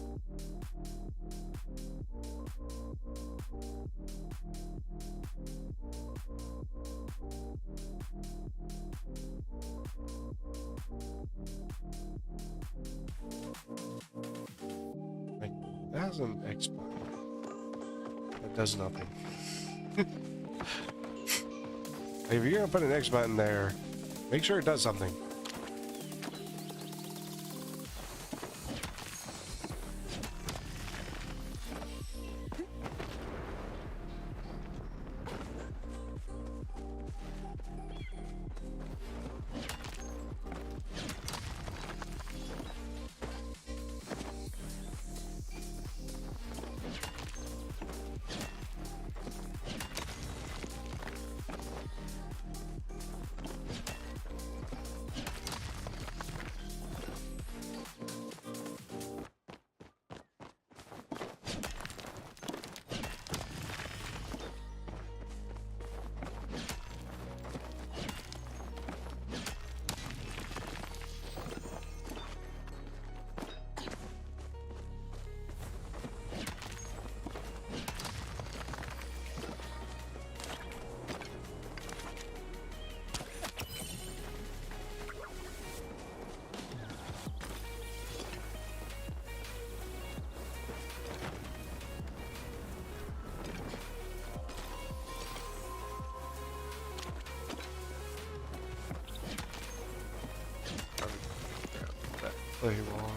Like, that has an X button. That does nothing. If you're gonna put an X button there, make sure it does something. Play wall.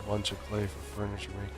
bunch of clay for furniture making.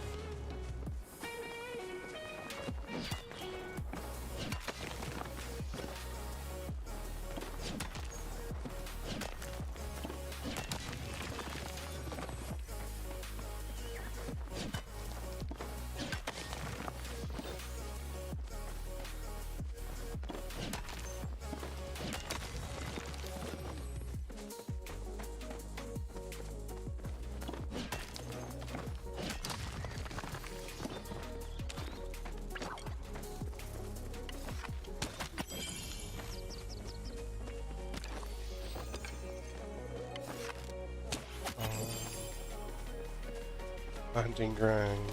Hunting grind.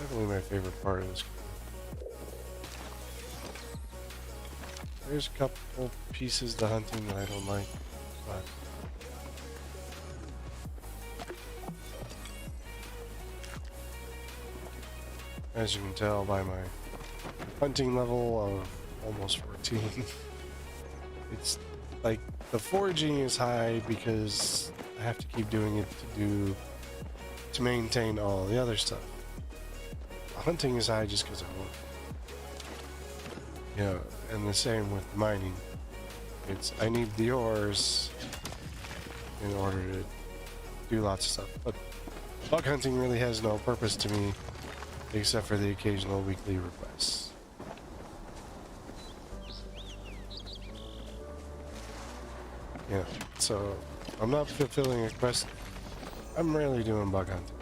Definitely my favorite part of this. There's a couple pieces to hunting that I don't like, but as you can tell by my hunting level of almost 14, it's like the foraging is high because I have to keep doing it to maintain all the other stuff. Hunting is high just because I want. You know, and the same with mining. It's I need the ores in order to do lots of stuff. But bug hunting really has no purpose to me except for the occasional weekly requests. Yeah, so I'm not fulfilling a quest. I'm rarely doing bug hunting.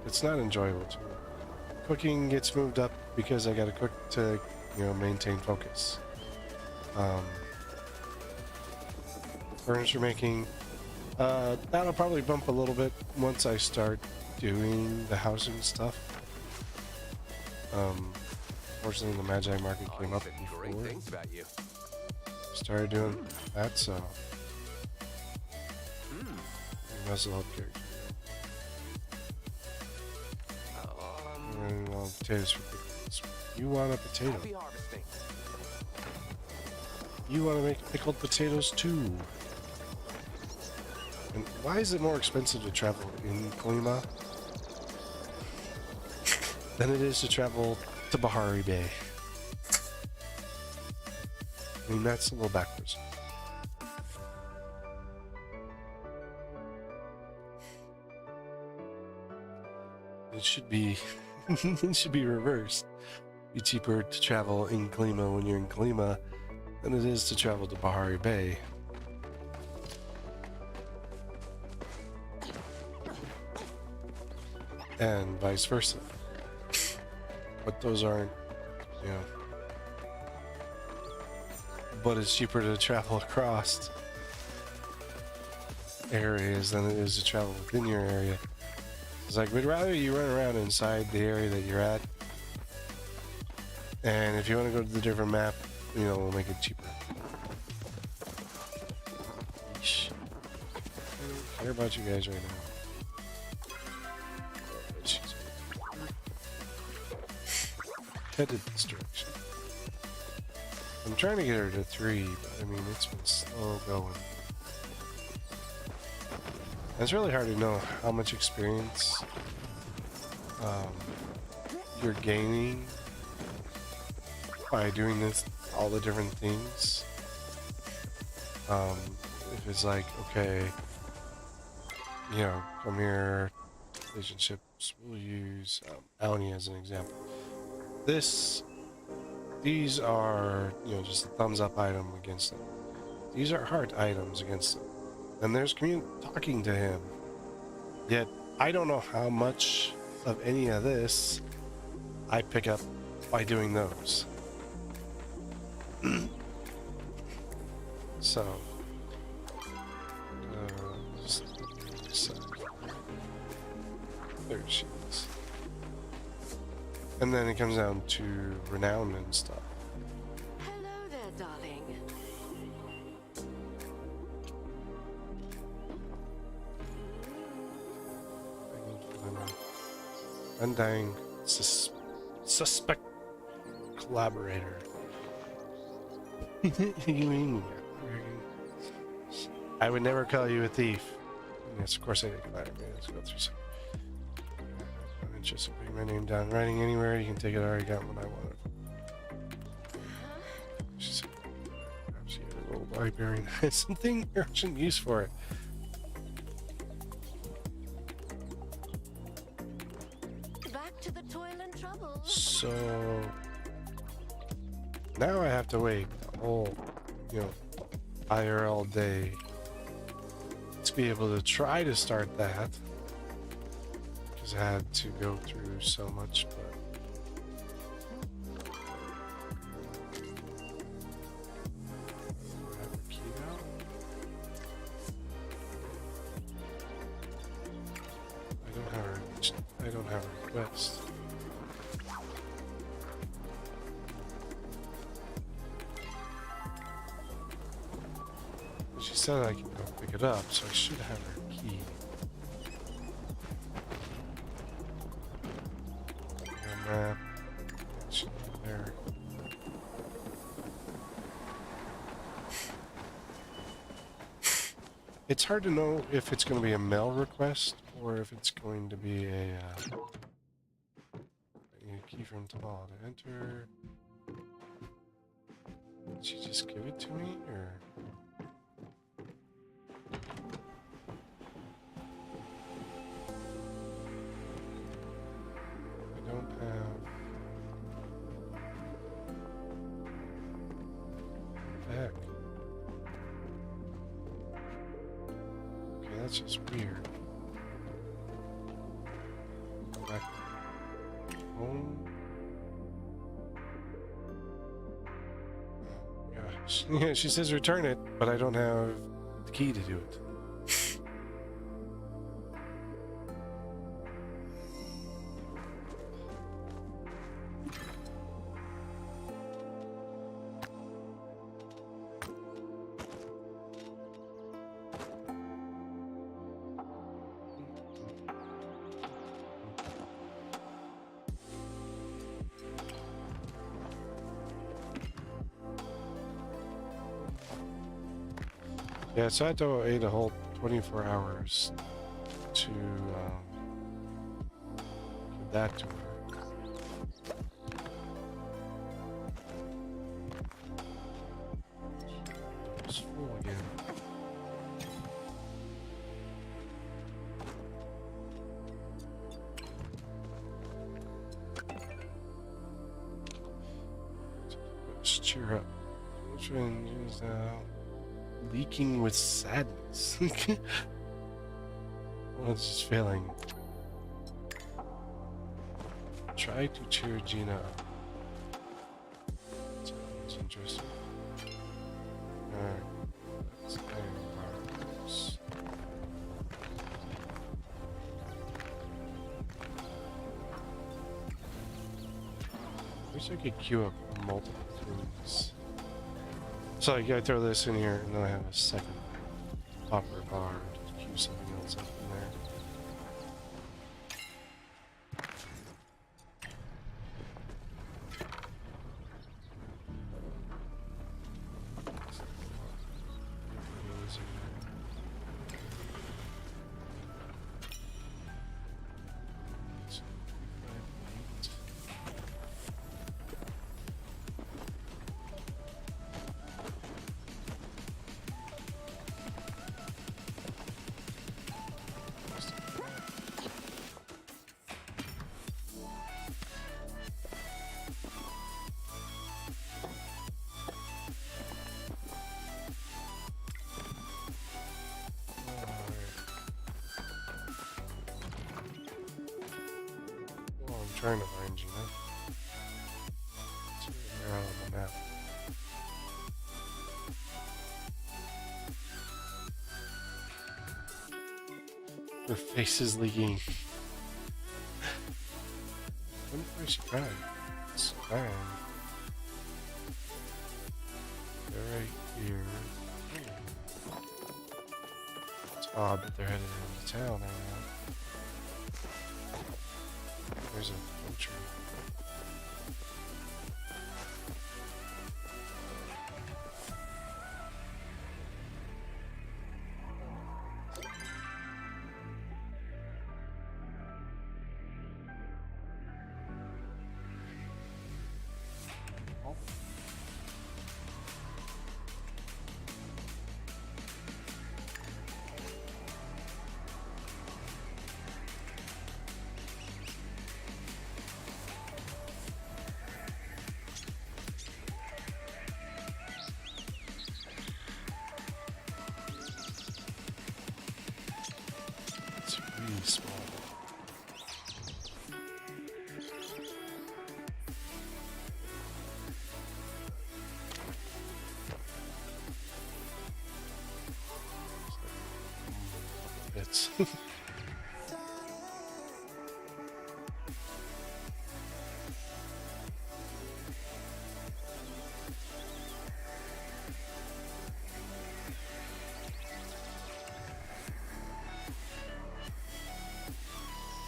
It's not enjoyable to me. Cooking gets moved up because I gotta cook to, you know, maintain focus. Furniture making, that'll probably bump a little bit once I start doing the housing stuff. Fortunately, the Magi market came up before. Great things about you. Started doing that, so muscle up character. And potatoes for pickles. You want a potato? Happy harvesting. You want to make pickled potatoes too. And why is it more expensive to travel in Klima than it is to travel to Bahari Bay? I mean, that's a little backwards. It should be it should be reversed. Be cheaper to travel in Klima when you're in Klima than it is to travel to Bahari Bay. And vice versa. But those aren't, you know. But it's cheaper to travel across areas than it is to travel within your area. It's like, we'd rather you run around inside the area that you're at. And if you want to go to the different map, you know, we'll make it cheaper. Yeesh. I don't care about you guys right now. She's headed this direction. I'm trying to get her to 3, but I mean, it's been slow going. It's really hard to know how much experience you're gaining by doing this, all the different things. If it's like, okay, you know, come here, relationships, we'll use Aoni as an example. These are, you know, just a thumbs up item against them. These are heart items against them. And there's talking to him. Yet, I don't know how much of any of this I pick up by doing those. So, there she is. And then it comes down to renown and stuff. Hello there, darling. Undying suspect collaborator. You mean I would never call you a thief. Yes, of course I did. Let's go through some. I'm interested in putting my name down. Writing anywhere, you can take it. I already got what I wanted. She said, perhaps you had a little library and had something urgent use for it. Back to the toil and trouble. So now I have to wait a whole, IRL day to be able to try to start that, because I had to go through so much. But I have a key now. I don't have a request. She said I can go pick it up, so I should have her key. Map. Should be there. It's hard to know if it's going to be a mail request or if it's going to be a key from Palia to enter. Did she just give it to me, or? I don't have. What the heck? Okay, that's just weird. Go back to home. Gosh. Yeah, she says return it, but I don't have the key to do it. Yeah, so I had to wait a whole 24 hours to get that to work. It's full again. Let's cheer up. Which one is leaking with sadness? Well, it's just failing. Try to cheer Gina up. Sounds interesting. Alright. Let's iron bars. I wish I could queue up multiple things. So I gotta throw this in here, and then I have a second popper bar to queue something else up in there. Trying to find Gina. They're out on the map. Her face is leaking. I wonder why she cried. It's crying. They're right here. It's odd that they're headed into town right now. There's a tree. really small. It's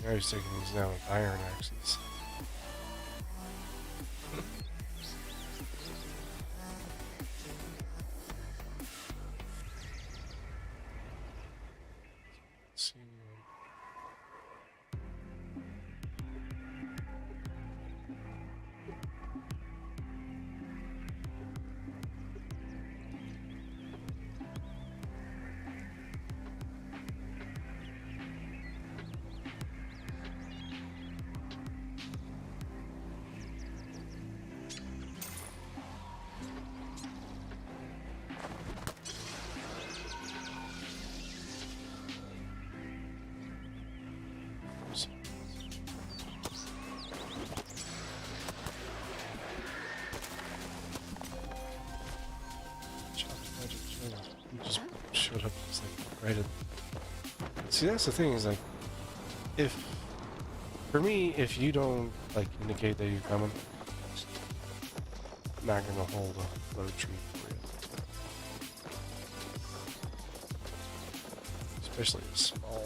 I was taking these now with iron axes. Let's see. He just showed up just like right at. See, that's the thing is like, if for me, if you don't like indicate that you're coming, I'm not gonna hold a load tree for you. Especially a small.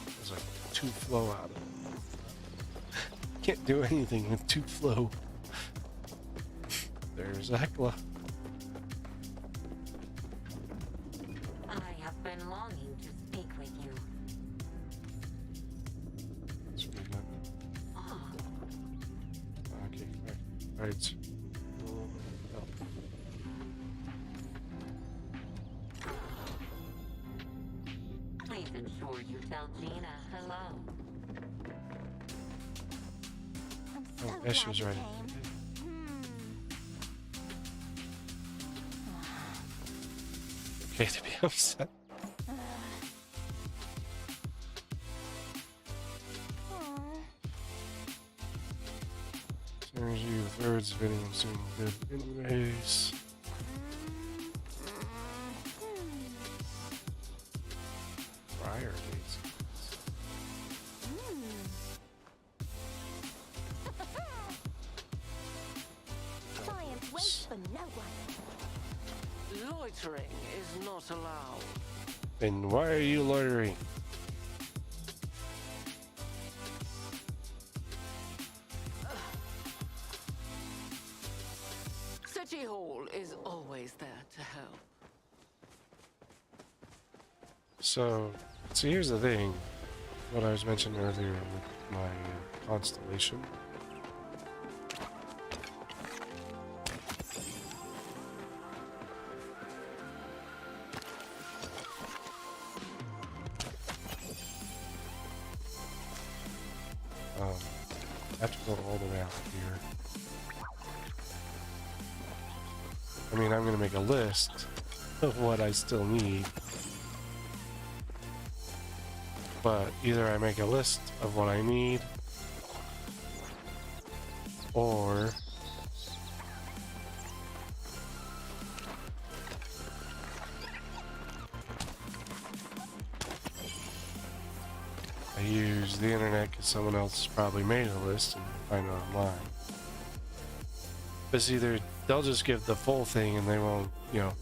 There's like 2 flow out of it. Can't do anything with 2 flow. There's Ekla. I have been longing to speak with you. That's really good. Ah, Okay, right. please ensure you tell Gina hello. I'm Oh, so Ash glad was you right. came. Okay to be upset. Energy with words, video, soon good. Anyways. Friar days. Science waits for no one. Loitering is not allowed. Then why are you loitering? City Hall is always there to help. So, here's the thing. What I was mentioning earlier with my constellation. I have to go all the way out here. I mean, I'm going to make a list of what I still need. But either I make a list of what I need, or I use the internet because someone else probably made a list and find it online. But it's either they'll just give the full thing and they won't, you know,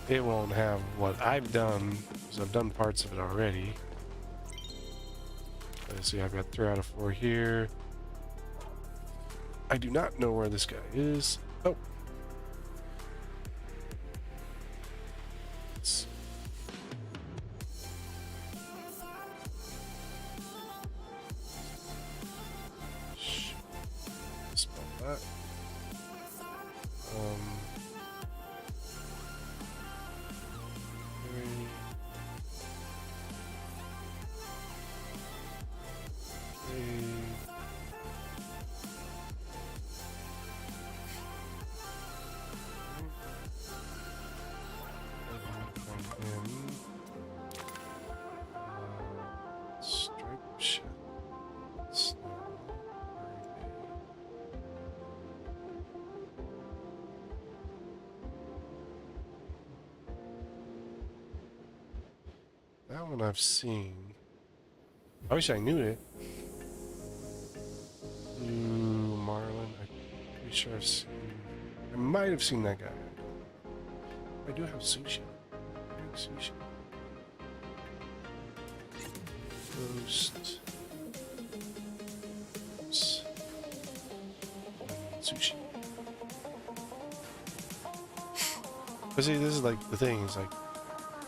it won't have what I've done, because I've done parts of it already. Let's see, I've got 3 out of 4 here. I do not know where this guy is. Oh. Let's spell that. Three. shit. Snow. That one I've seen. I wish I knew it. Blue Marlin. I'm pretty sure I've seen. I might have seen that guy. I do have sushi. I like sushi. Roast. Sushi. But see, this is like the thing. Is like,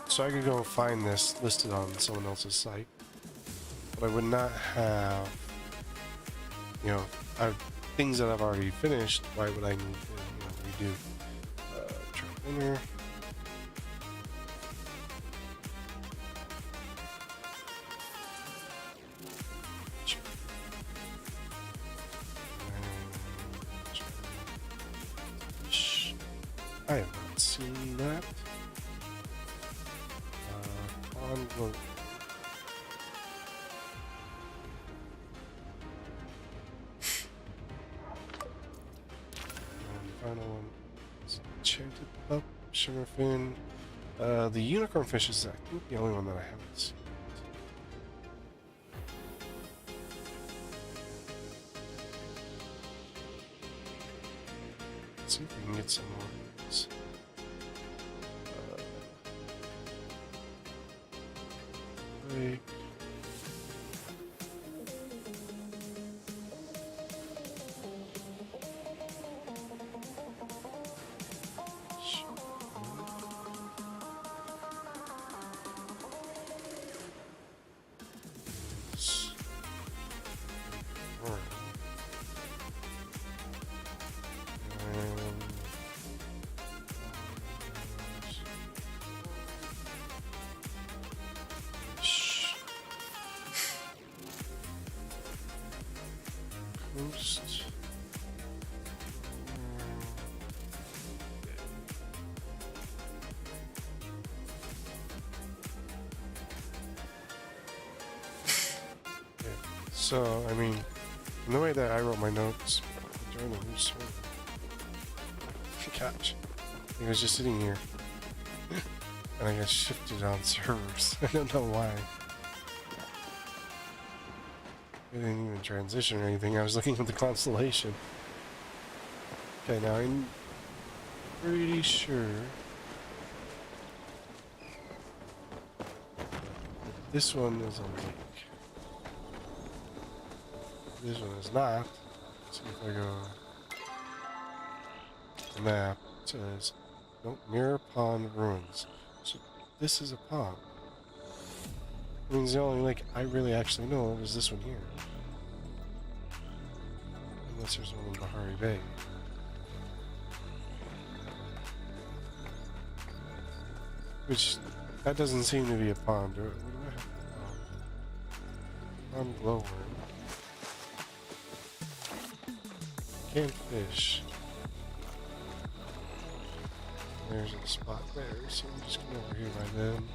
so I could go find this listed on someone else's site, but I would not have, you know, things that I've already finished. Why would I need to, redo? Try winner. I have not seen that. On road. Final one is Enchanted Pup, Sugarfin. The unicorn fish is, I think, the only one that I haven't seen. Let's see if we can get some more of these. Like, Coast. Okay. So, I mean, in the way that I wrote my notes, join the new sword. Gosh, he was just sitting here, and I got shifted on servers. I don't know why. I didn't even transition or anything. I was looking at the constellation. Okay, now I'm pretty sure this one is a lake. This one is not. Let's see if I go to the map. It says, nope, Mirror Pond Ruins. So this is a pond. It means the only lake I really actually know is this one here. Unless there's one in Bahari Bay. Which, that doesn't seem to be a pond. What do I have? Pond glowworm. Can't fish. There's a spot there, so I'm just going over here by them.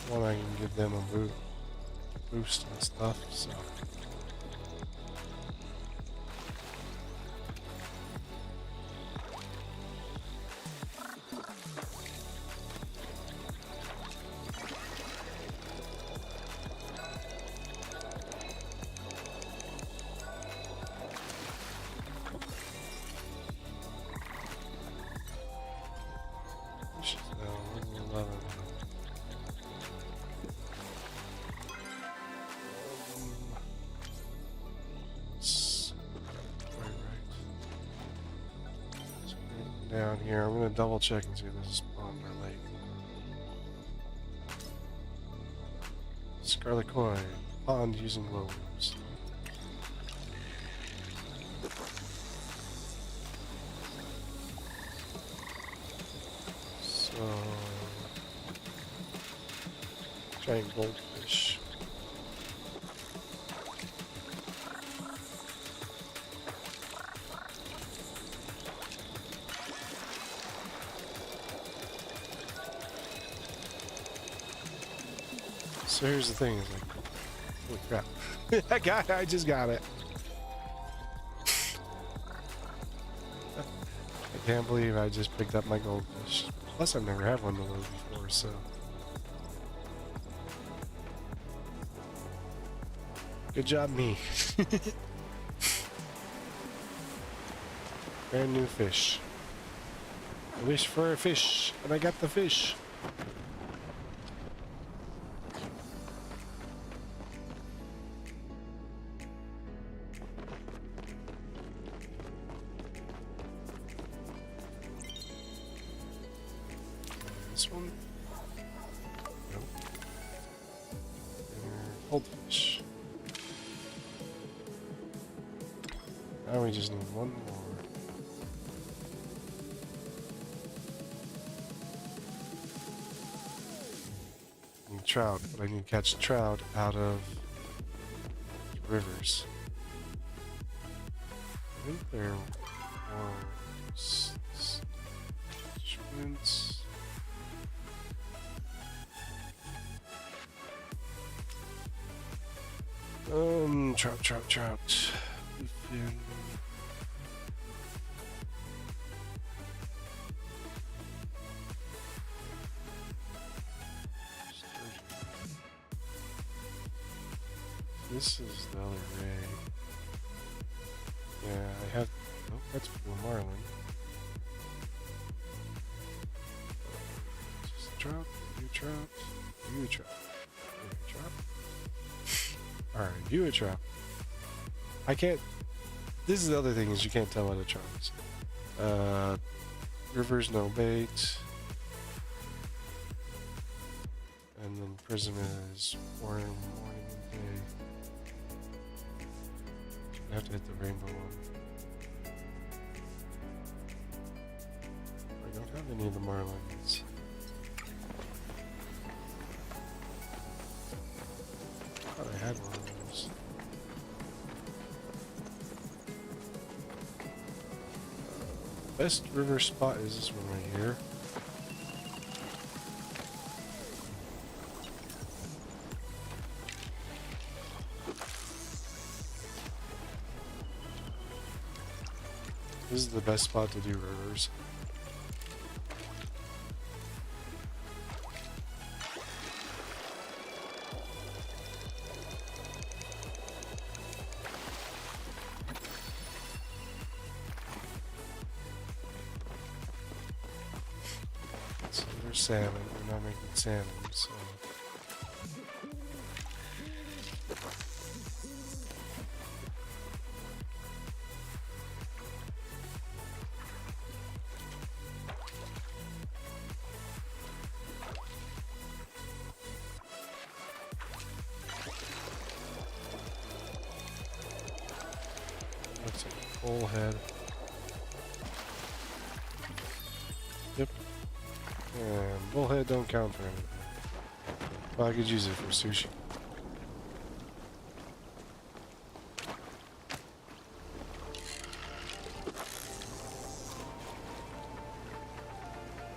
One, I can give them a boost and stuff, so. Down here, I'm gonna double check and see if this is pond or lake. Scarlet Koi, pond using glowworms. So, giant goldfish. So here's the thing, is like, holy crap. I just got it. I can't believe I just picked up my goldfish. Plus I've never had one of those before, so. Good job, me. Brand new fish. I wish for a fish, and I got the fish. This one? No. Goldfish. Now we just need one more. Trout, but I need to catch trout out of rivers. I think there was shrimps. Trout. Bluefin. This is the other ray. Yeah, I have. Nope, that's blue marlin. Just trout, you trout, you trout, you trout. Alright, you a trout. I can't. This is the other thing, is you can't tell what a trout is. Rivers no bait. And then prism is morning and day. I have to hit the rainbow one. I don't have any of the marlins. I thought I had one of those. Best river spot is this one right here. This is the best spot to do rivers. So there's salmon. We're not making salmon, so. Looks like a bullhead. Yep. And bullhead don't count for anything. Well, I could use it for sushi.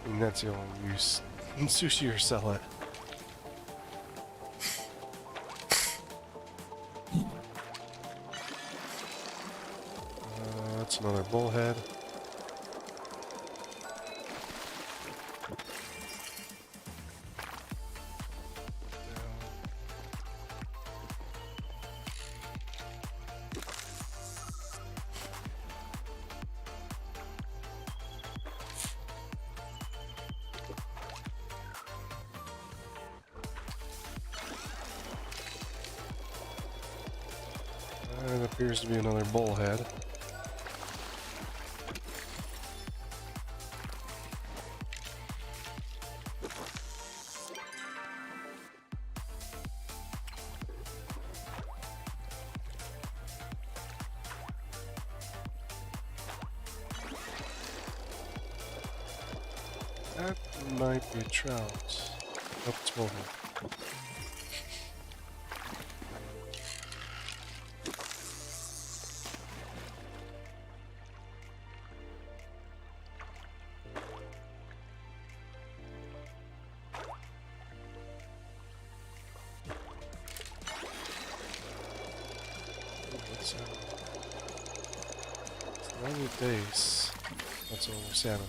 And that's the only use. Sushi or sell it. That's another bullhead. It appears to be another bullhead. That might be a trout. Nope, it's bullhead. It's 90 days. That's all we're saying.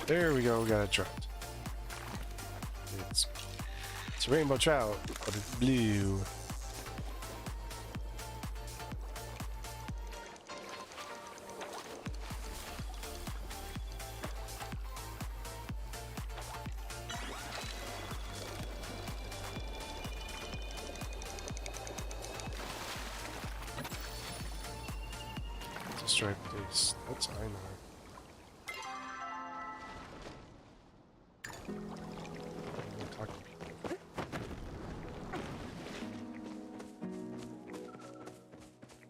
There we go, we got it trapped. It's a rainbow trout, but it's blue. It's a striped base. That's I know.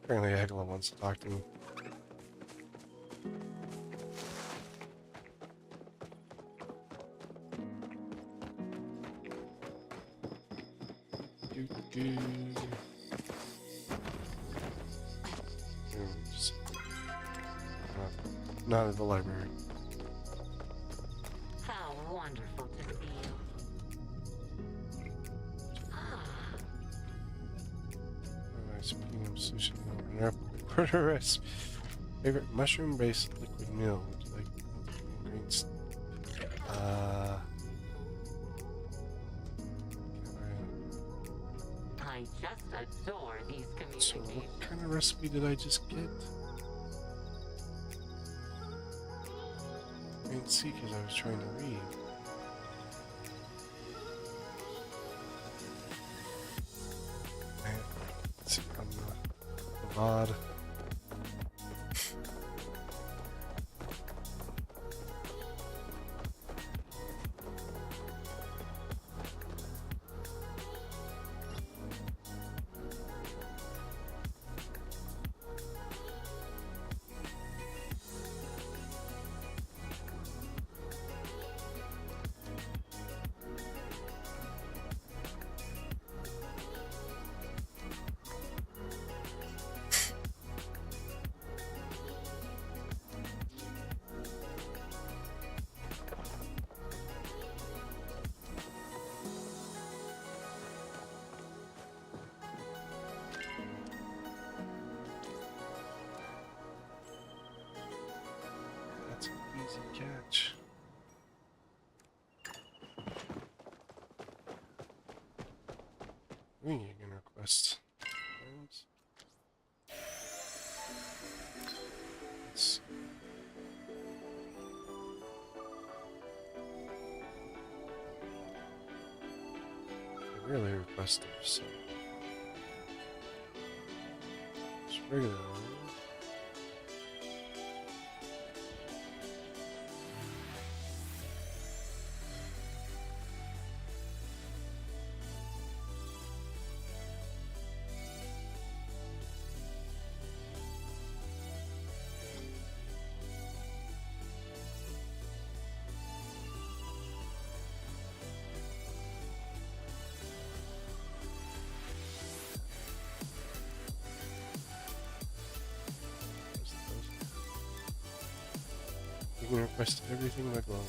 Apparently Agla wants to talk to me. Not at the library. How wonderful to see you. Speaking of sushi, Murderous favorite mushroom-based liquid meal. Would you like ingredients? I just adore these So communities. what kind of recipe did I just get? I didn't see because I was trying to read. Let's see on the VOD. That's an easy catch. We can request. Let's see. I really requested so. It's regular. You can request everything like long.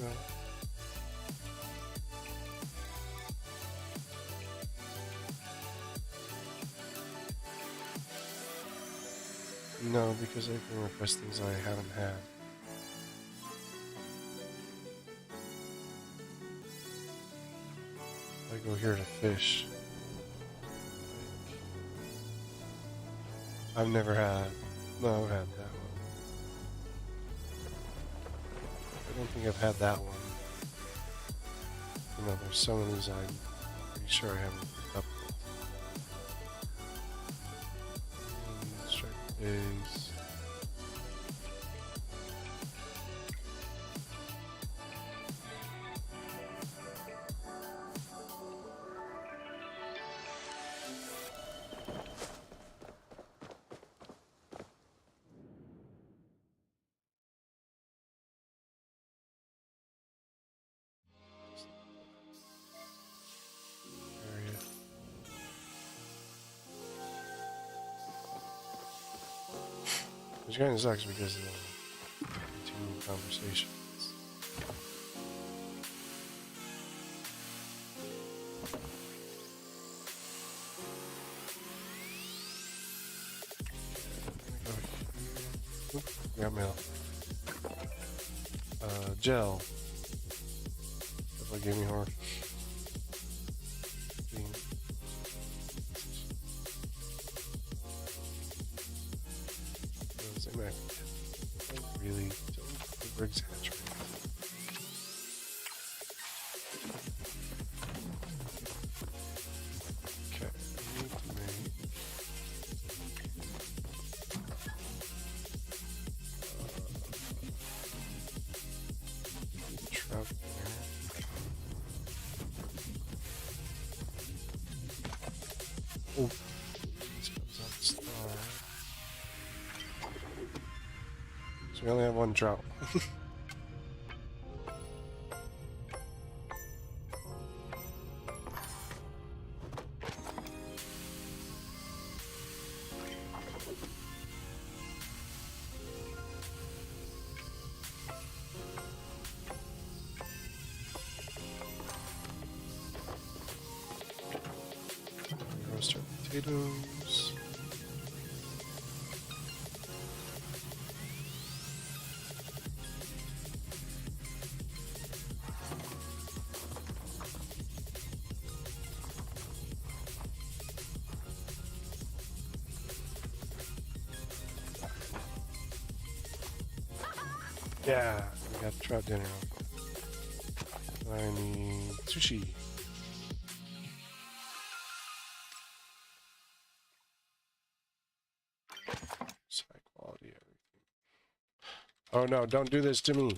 No. No, because I can request things I haven't had. I go here to fish. I've never had. No, I've had that one. I don't think I've had that one. The You know, there's some of these I'm pretty sure I haven't picked up yet. Strike is. Area. Which kind of sucks because of the continuing conversations. Oop, got mail. Gel. Definitely gave me horror. Really don't over-exaggerate. Okay, we need to make truck there. Oh, this comes out star. We only have one drought. Roast our potatoes. Yeah, we got trout dinner. I need sushi. It's high quality everything. Oh no, don't do this to me.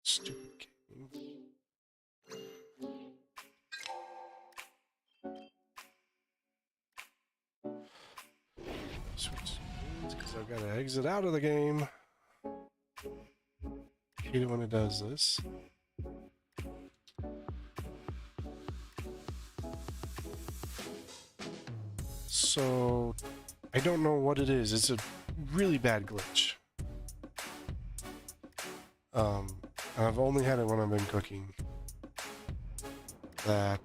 Stupid game. Switch because I've got to exit out of the game. Hate it when it does this. So I don't know what it is. It's a really bad glitch. I've only had it when I've been cooking. That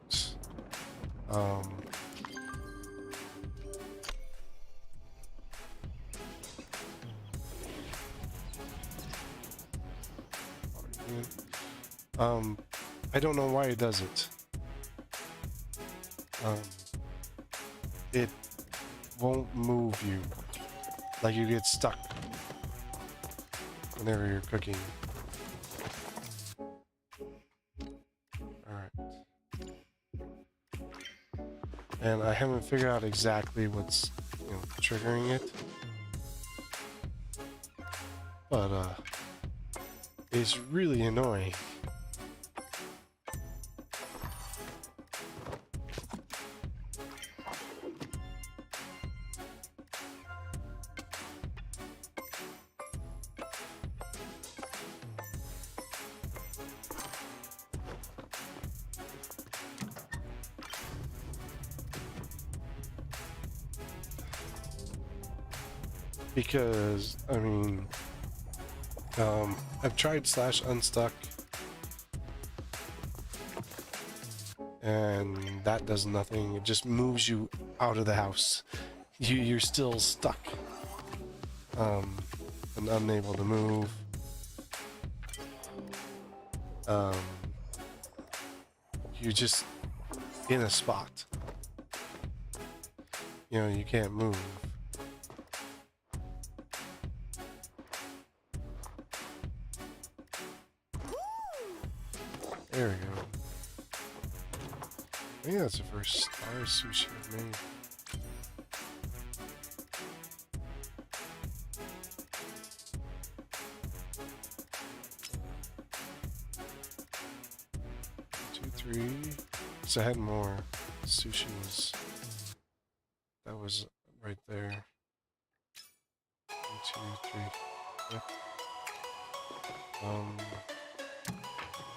I don't know why it does it. It won't move you. Like you get stuck whenever you're cooking. Alright. And I haven't figured out exactly what's, you know, triggering it. But it's really annoying. Because, I mean, I've tried /unstuck and that does nothing. It just moves you out of the house. You're still stuck and unable to move. You're just in a spot. You know, you can't move. There we go. I think that's the first star sushi I've made. Two, three. So I had more. Sushi was. That was right there. 1, 2, 3. Yep.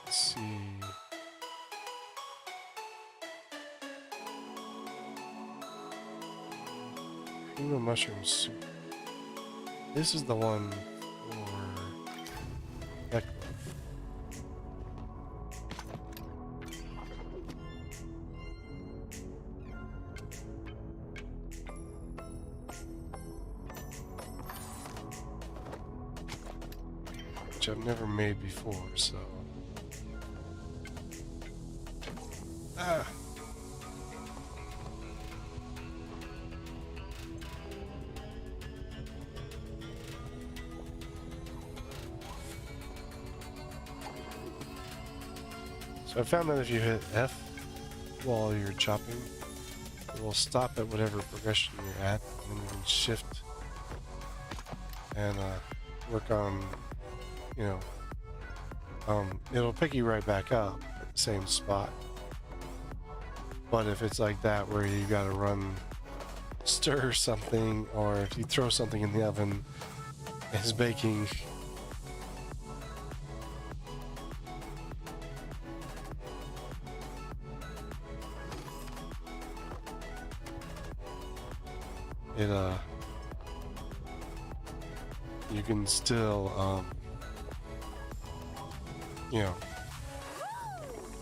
Let's see. Cream of mushroom soup. This is the one for Echo. Which I've never made before, so. Ah. So I found that if you hit F while you're chopping, it will stop at whatever progression you're at, and then you can shift and work on, you know, it'll pick you right back up at the same spot. But if it's like that where you gotta run, stir something, or if you throw something in the oven, it's baking. It you can still you know,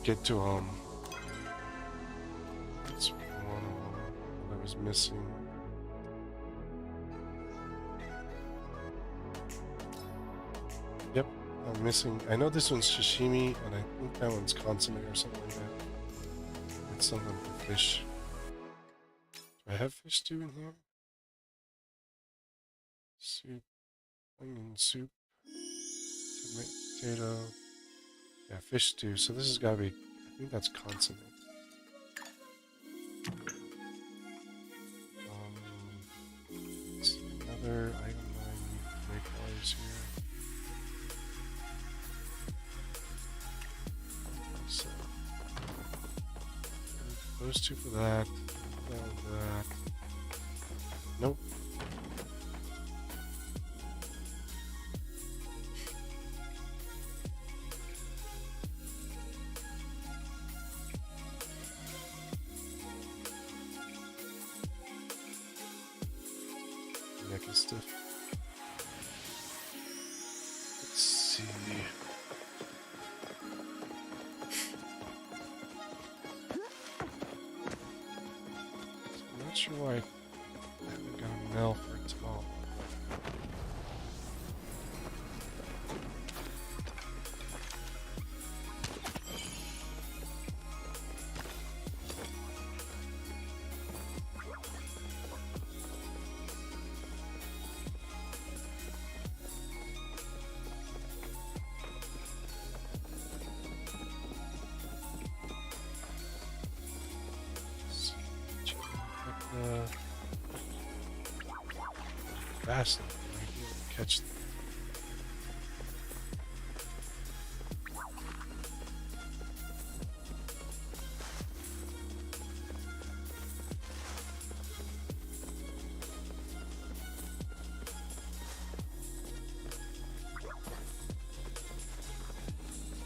get to it's one that I was missing. Yep, I'm missing. I know this one's sashimi, and I think that one's consomme or something like that. It's something for fish. Do I have fish stew in here? Soup, onion soup, potato, yeah, fish stew. So this has got to be, I think that's consomme. Let's see, another item that I need to make while I was here. So, those two for that, that. Nope. Neck is stiff. Let's see. I'm not sure why I haven't got a mail for tomorrow. Fast enough, I might be able to catch them.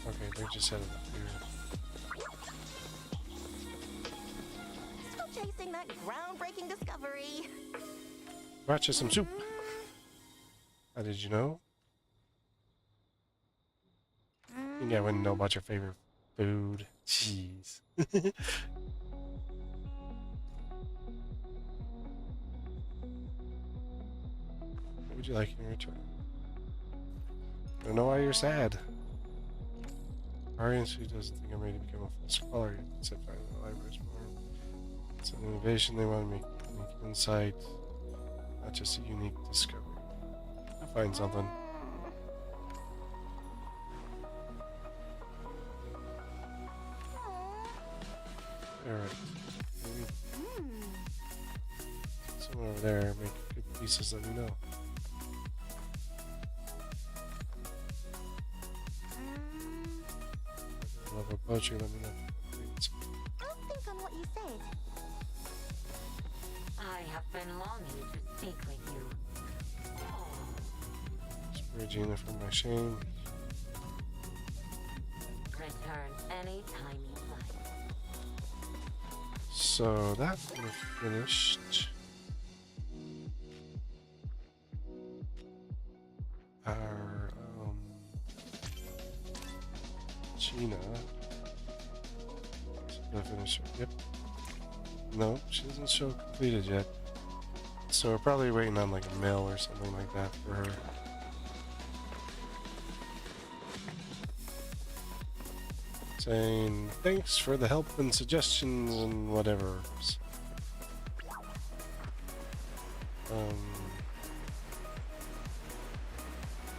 Okay, they're just headed up here. Still chasing that groundbreaking discovery. Brought you some soup. How did you know? Yeah, I wouldn't know about your favorite food. Jeez. What would you like in return? I don't know why you're sad. Our institute doesn't think I'm ready to become a full scholar yet. Except for the library's more. It's an innovation they want to make insight, not just a unique discovery. I'll find something. over there make good pieces, let me know. Love a poetry, let me know. I'll think on what you said. I have been longing to speak with you. Oh, Regina for my shame. return anytime you like. So that we're finished. Our Gina. Gonna finish her. Yep. No, she doesn't show completed yet. So we're probably waiting on like a mail or something like that for her. Saying thanks for the help and suggestions and whatever.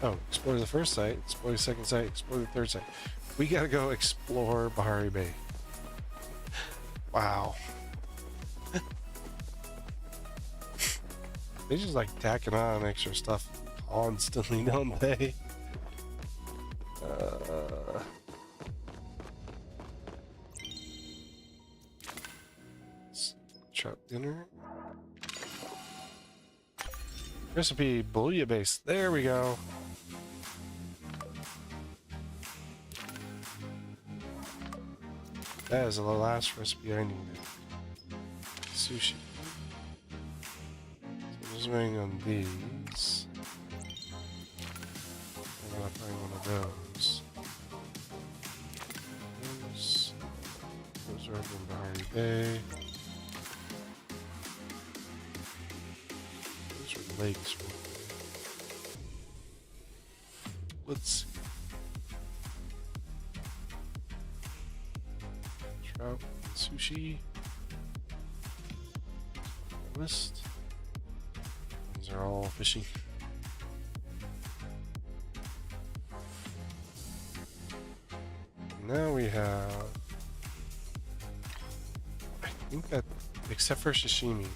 Oh, explore the first site, explore the second site, explore the third site. We gotta go explore Bahari Bay. Wow. They just like tacking on extra stuff constantly, don't they? Trout dinner. Recipe bouillabaisse. There we go. That is the last recipe I needed. Sushi. So I'm just waiting on these. I'm gonna find one of those. Those are up in Bahari Bay. Those are lakes. Let's see. Trout, sushi. List. These are all fishing. Now we have, I think that, except for sashimi,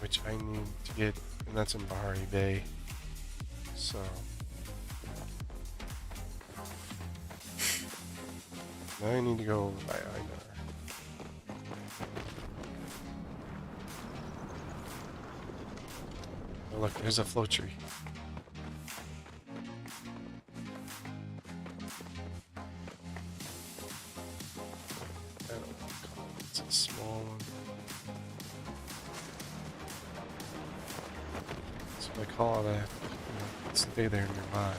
which I need to get, and that's in Bahari Bay. So now I need to go by Einar. Oh look, there's a flow tree. I don't know what to call it. It's a small one. So I call it, I have to stay there nearby.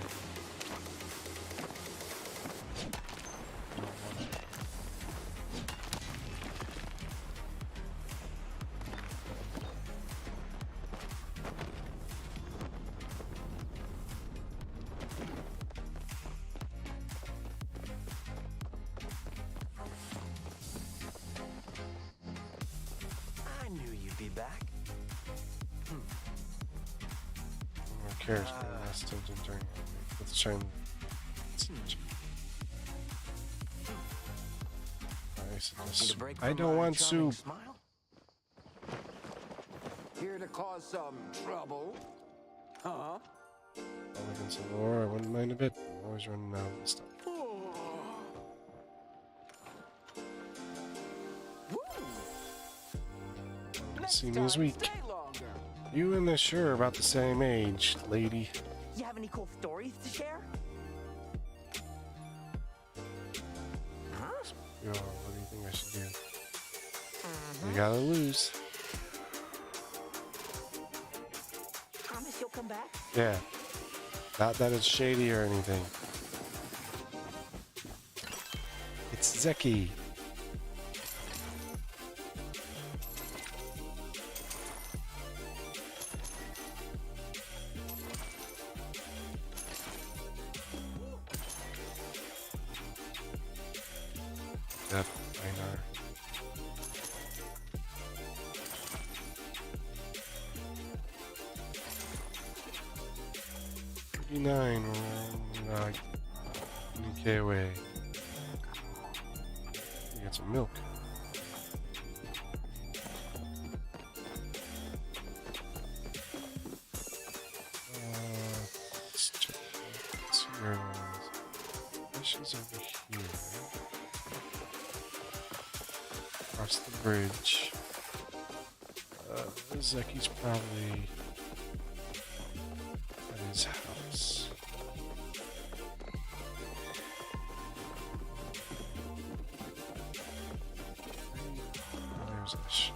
I knew you'd be back. More cares for the last attempt during. Let's try and. Need a break I from don't my want charming soup. Smile? Here to cause some trouble? Huh? All against the war, I wouldn't mind a bit. I'm always running out of stuff. See me this week. Stay longer. You and the sure about the same age, lady. You have any cool stories to share? Yo, what do you think I should do? You gotta lose. Promise you'll come back? Yeah. Not that it's shady or anything. It's Zeki. Yep, I know. $39, we're 20K away. We got some milk. Where was fish is over here. Across the bridge. Zeki's probably at his house. There's Ash.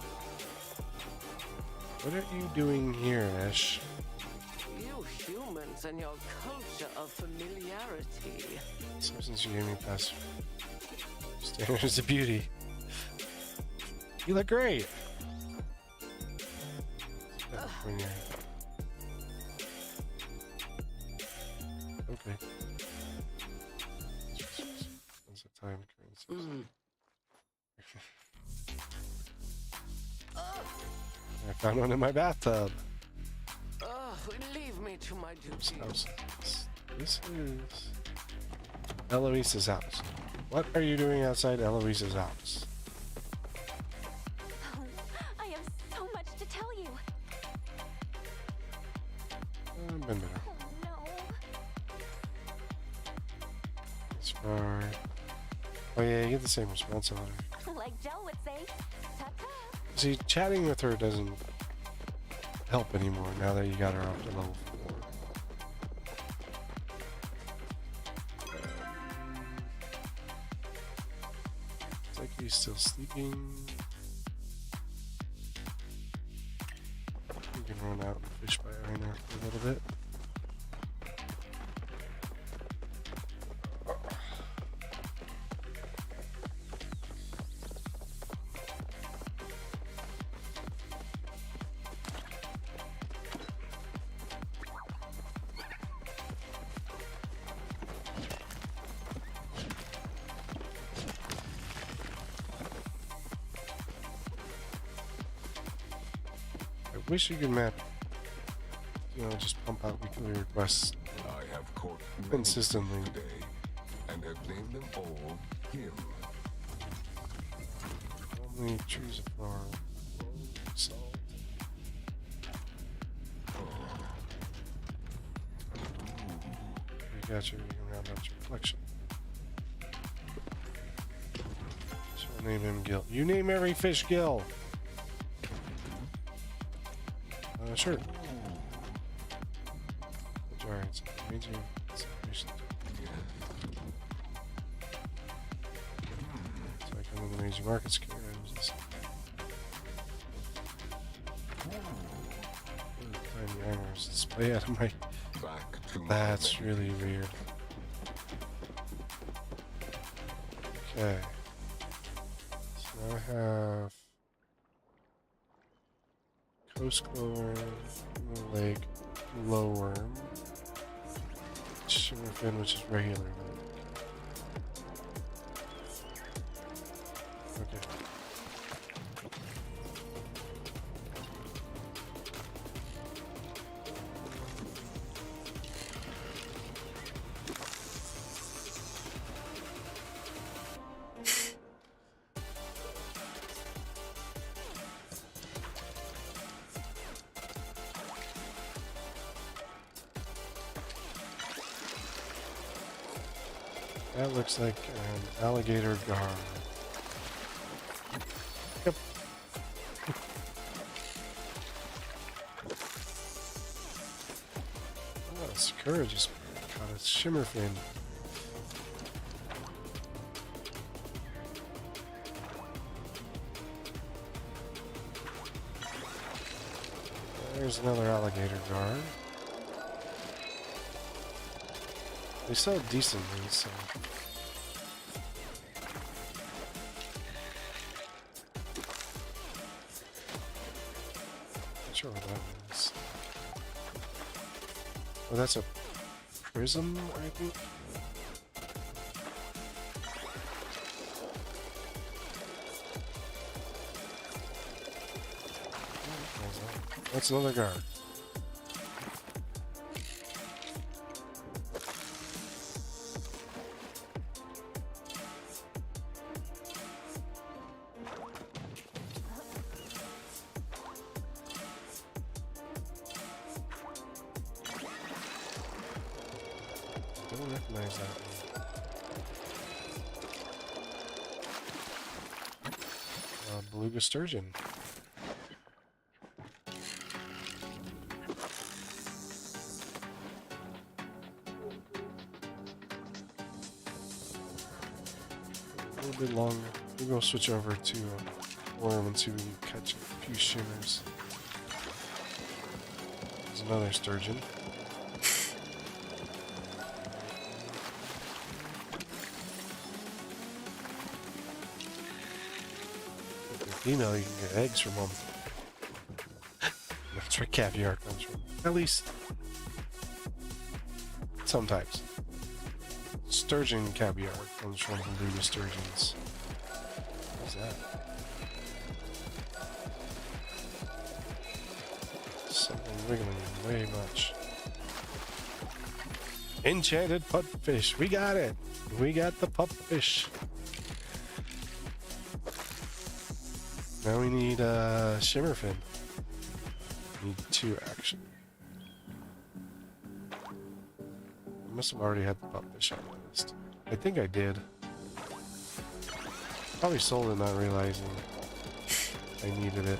What are you doing here, Ash? You humans and your culture of familiarity. So since you gave me past standards of beauty. You look great. Okay. What's the time currency? I found one in my bathtub. Leave me to my duties. This is Eloise's house. What are you doing outside Eloise's house? Oh, I have so much to tell you. Been better. Oh no. It's far. Oh yeah, you get the same response on her. Like Joe would say, ta-ta. See, chatting with her doesn't help anymore now that you got her up to level 4. It's like he's still sleeping. You can run out and fish by Arena for a little bit. I wish you could map, just pump out weekly requests I have caught many consistently. today and have named them all him. Only choose a farm. Salt. You got you can round out your collection. So we'll name him Gil. You name every fish Gil. Sure. Alright, so major separation. So I come in the major markets carrier. Tiny armors display out of my. Back to That's really weird. Okay. So I have Coast Glowworm, Lake, Glowworm, Shimmerfin, which is regular. Okay. That looks like an alligator gar. Yep. Oh, Sakura just got a shimmer fin. There's another alligator gar. They sell decently, so. Not sure what that is. Oh, that's a prism, I think. That's another guard. don't recognize that one. Beluga sturgeon. A little bit longer. We'll go switch over to worm and see if we can catch a few shimmers. There's another sturgeon. Female, you can get eggs from them. That's where caviar comes from. At least sometimes. Sturgeon caviar comes from beluga sturgeons. What's that? Something wiggling way much. Enchanted pupfish. We got it. We got the pupfish. Now we need a shimmerfin. Need 2 actually. I must have already had the pupfish on my list. I think I did. Probably sold it not realizing I needed it.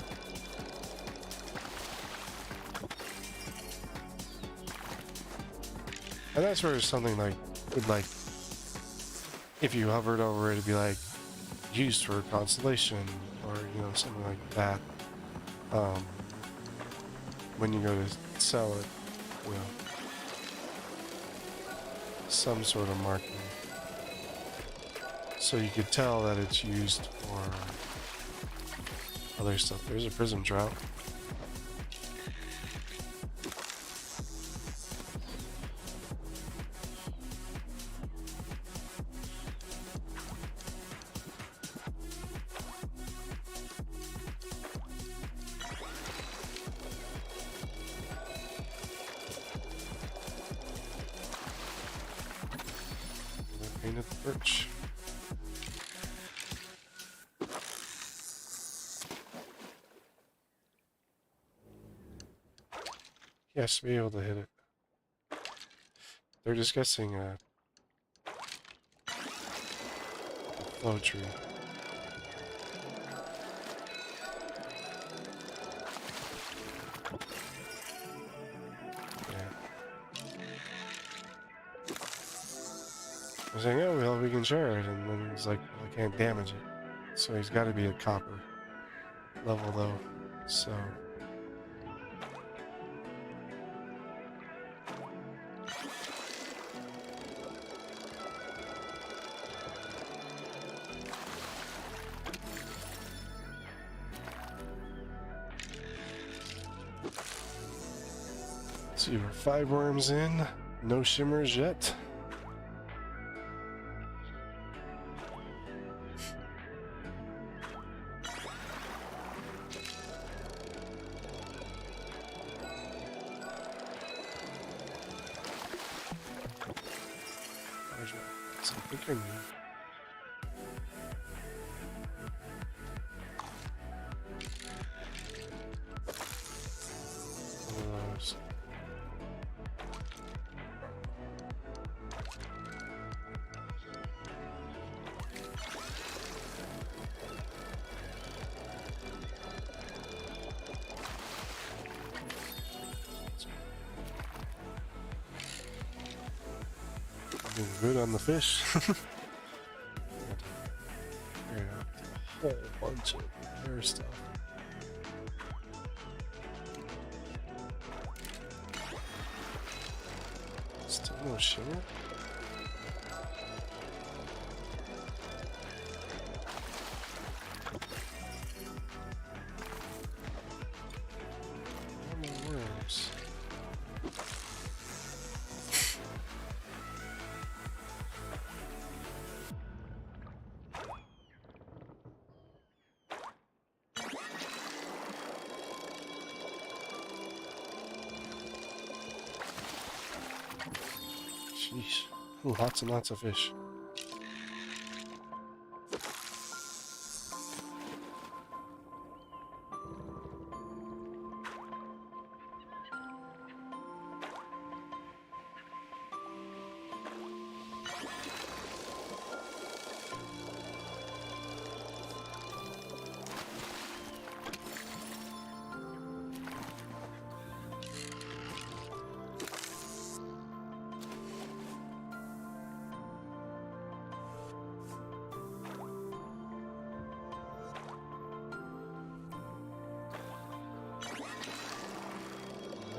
And that's where something like would like if you hovered over it, it'd be like used for constellation or you know something like that. When you go to sell it, you know, some sort of marking, so you could tell that it's used for other stuff. There's a prism trout. Painted perch. Yes, to be able to hit it. They're discussing a flow tree. I was saying, oh, well, we can share it, and then he's like, well, I can't damage it. So he's got to be at copper level, though, so... Let's see, we're 5 worms in, no shimmers yet. I think I need. One of those. Doing good on the fish. Yeah, a whole bunch of rare stuff. Still no shimmer? More worms. Sheesh. Ooh, lots and lots of fish.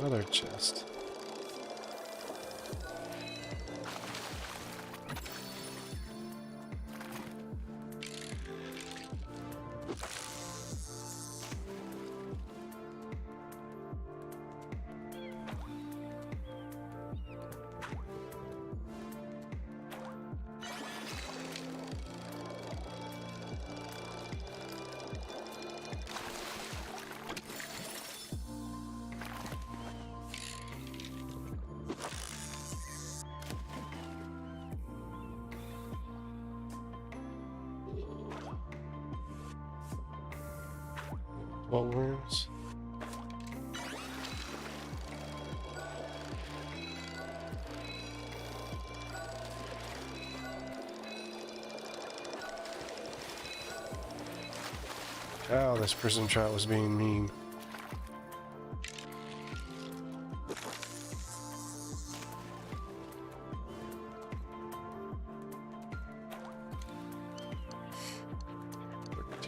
Another chest. What rooms? Oh, this prison trout was being mean.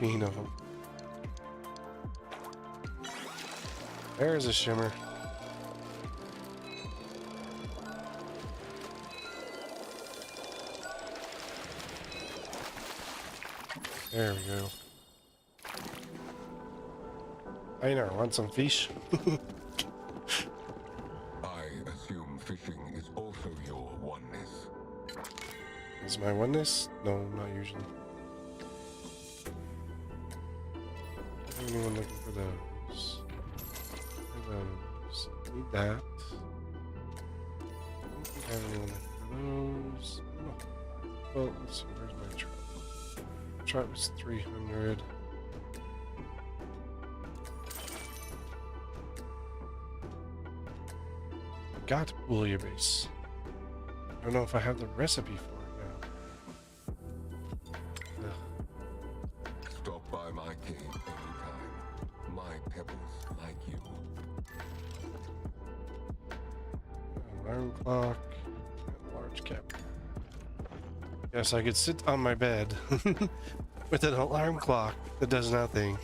Of them. There's a shimmer. There we go. I know, want some fish? I assume fishing is also your oneness. Is my oneness? No, not usually. Anyone looking for those? Those. Need that. Don't think I have anyone looking for those. No. Well, let's see. Where's my trout? Trout was 300. Got bouillabaisse. I don't know if I have the recipe for it now. Ugh. Stop by my cave anytime. My pebbles like you. Alarm clock and large cap. Yes, I could sit on my bed with an alarm clock that does nothing.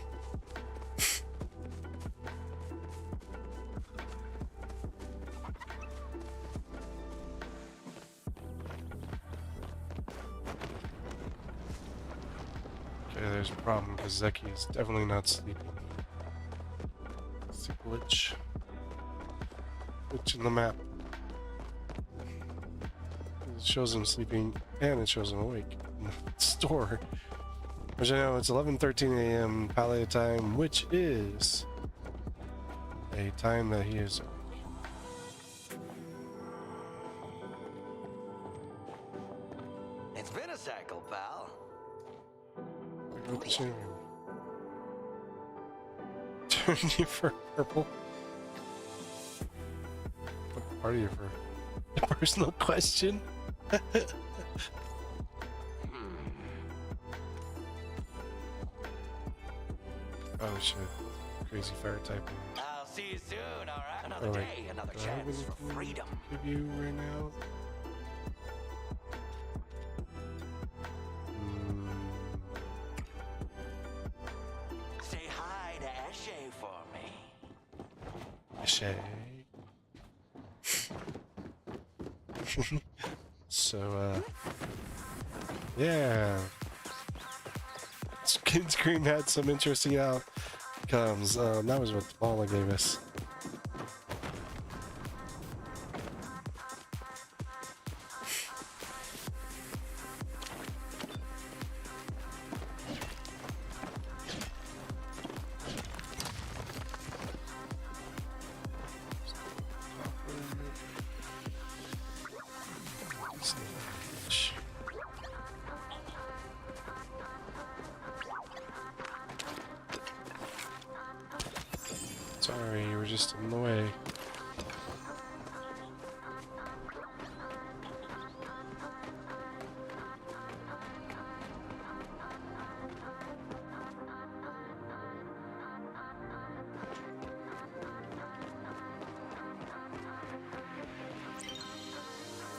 Okay, there's a problem because Zeki is definitely not sleeping. It's a glitch. Glitch in the map. It shows him sleeping and it shows him awake in the store. Which I know it's 11:13 a.m. Palia time, which is a time that he is awake. It's been a cycle, pal. I wrote this in. Turn you for purple. What part of you for? A personal question? Oh shit. Crazy fire typing. I'll see you soon, alright? Another Oh, wait. day, another Do I have chance for anything freedom. to give you right now? Say hi to Eshe for me. Shay. So, yeah. Kid Scream had some interesting outcomes. That was what Paula gave us. Sorry, you were just in the way.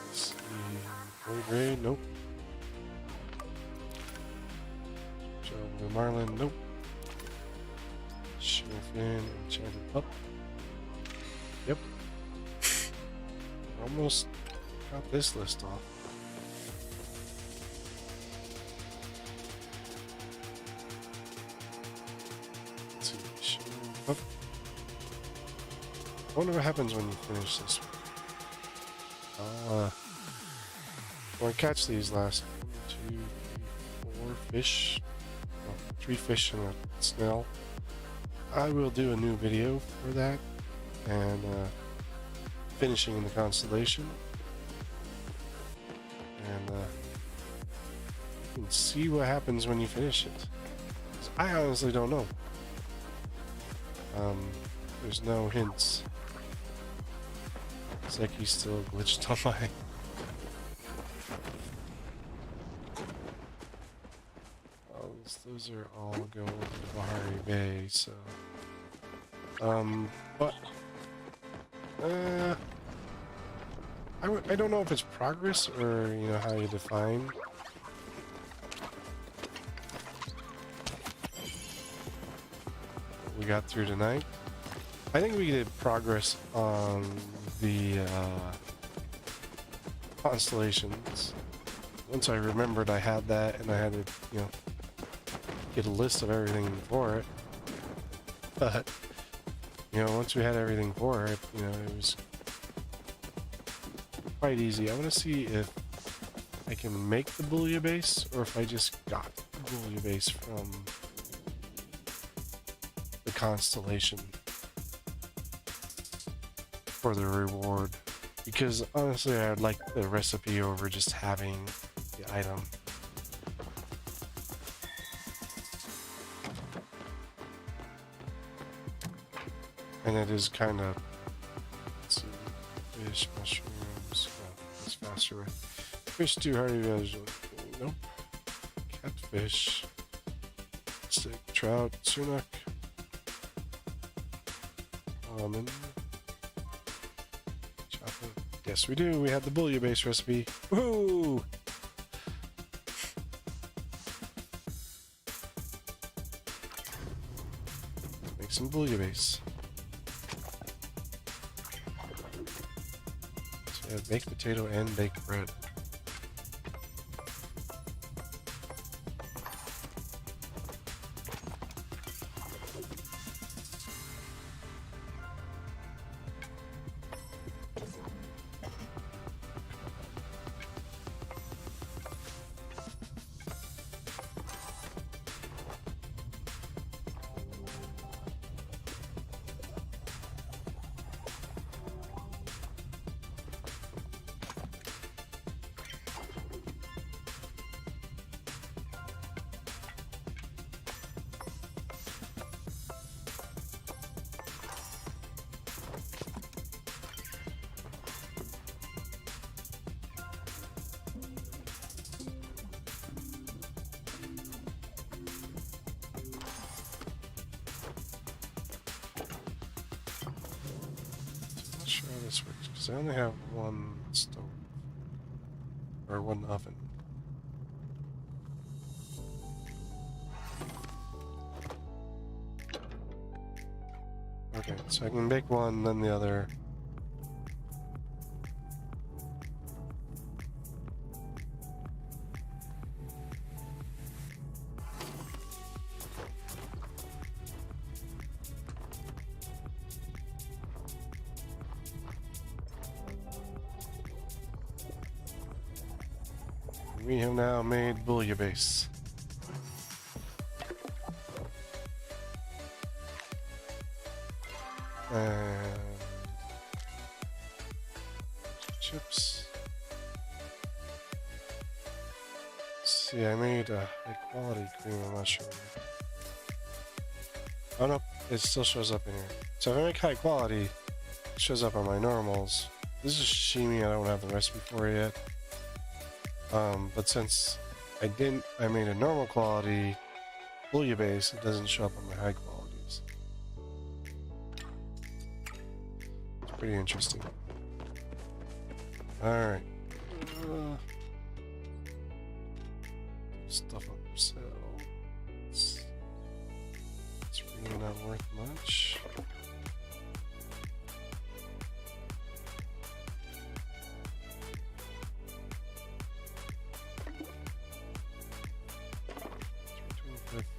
Let's see. Blue grade, nope. Joe Blue Marlin, nope. Sherfin, Enchanted Pup. Yep. Almost got this list off. Let's see. Oh. I wonder what happens when you finish this one. When I catch these last 1, 2, 3, 4 fish, well, 3 fish and a snail, I will do a new video for that, and finishing in the constellation, and you can see what happens when you finish it. 'Cause I honestly don't know. There's no hints. It's like he's still glitched on my. Those are all going to Bahari Bay, so but I don't know if it's progress or, you know, how you define. What we got through tonight. I think we did progress on the constellations. Once I remembered I had that, and I had to, you know, get a list of everything for it. But, you know, once we had everything for it, you know, it was quite easy. I want to see if I can make the Palia base, or if I just got the Palia base from the constellation for the reward. Because honestly, I'd like the recipe over just having the item. And it is kind of, let's see, fish, mushrooms, it's faster way. Fish too hard to visual. Nope. Catfish, stick, trout, sumac, almond, chocolate. Yes, we do. We have the Palia base recipe. Woohoo! Make some Palia base. Baked potato and baked bread. Sure how this works, because I only have one stove or one oven. Okay, so I can make one, then the other. We have now made Palia base. And chips. See, I made a high quality cream of mushroom. Oh no, it still shows up in here. So if I make high quality, it shows up on my normals. This is sashimi, I don't have the recipe for it yet. But since I made a normal quality Palia base, it doesn't show up on my high qualities. It's pretty interesting. Alright. Stuff on sale. It's really not worth much.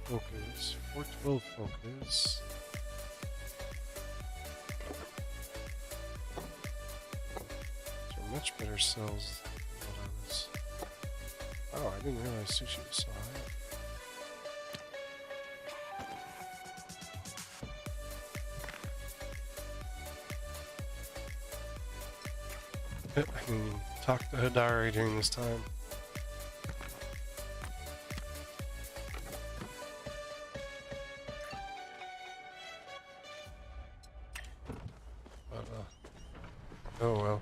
focus. 412 focus. These are much better cells than what I was. Oh, I didn't realize sushi was so high. I can talk to Hidari during this time. But, oh well.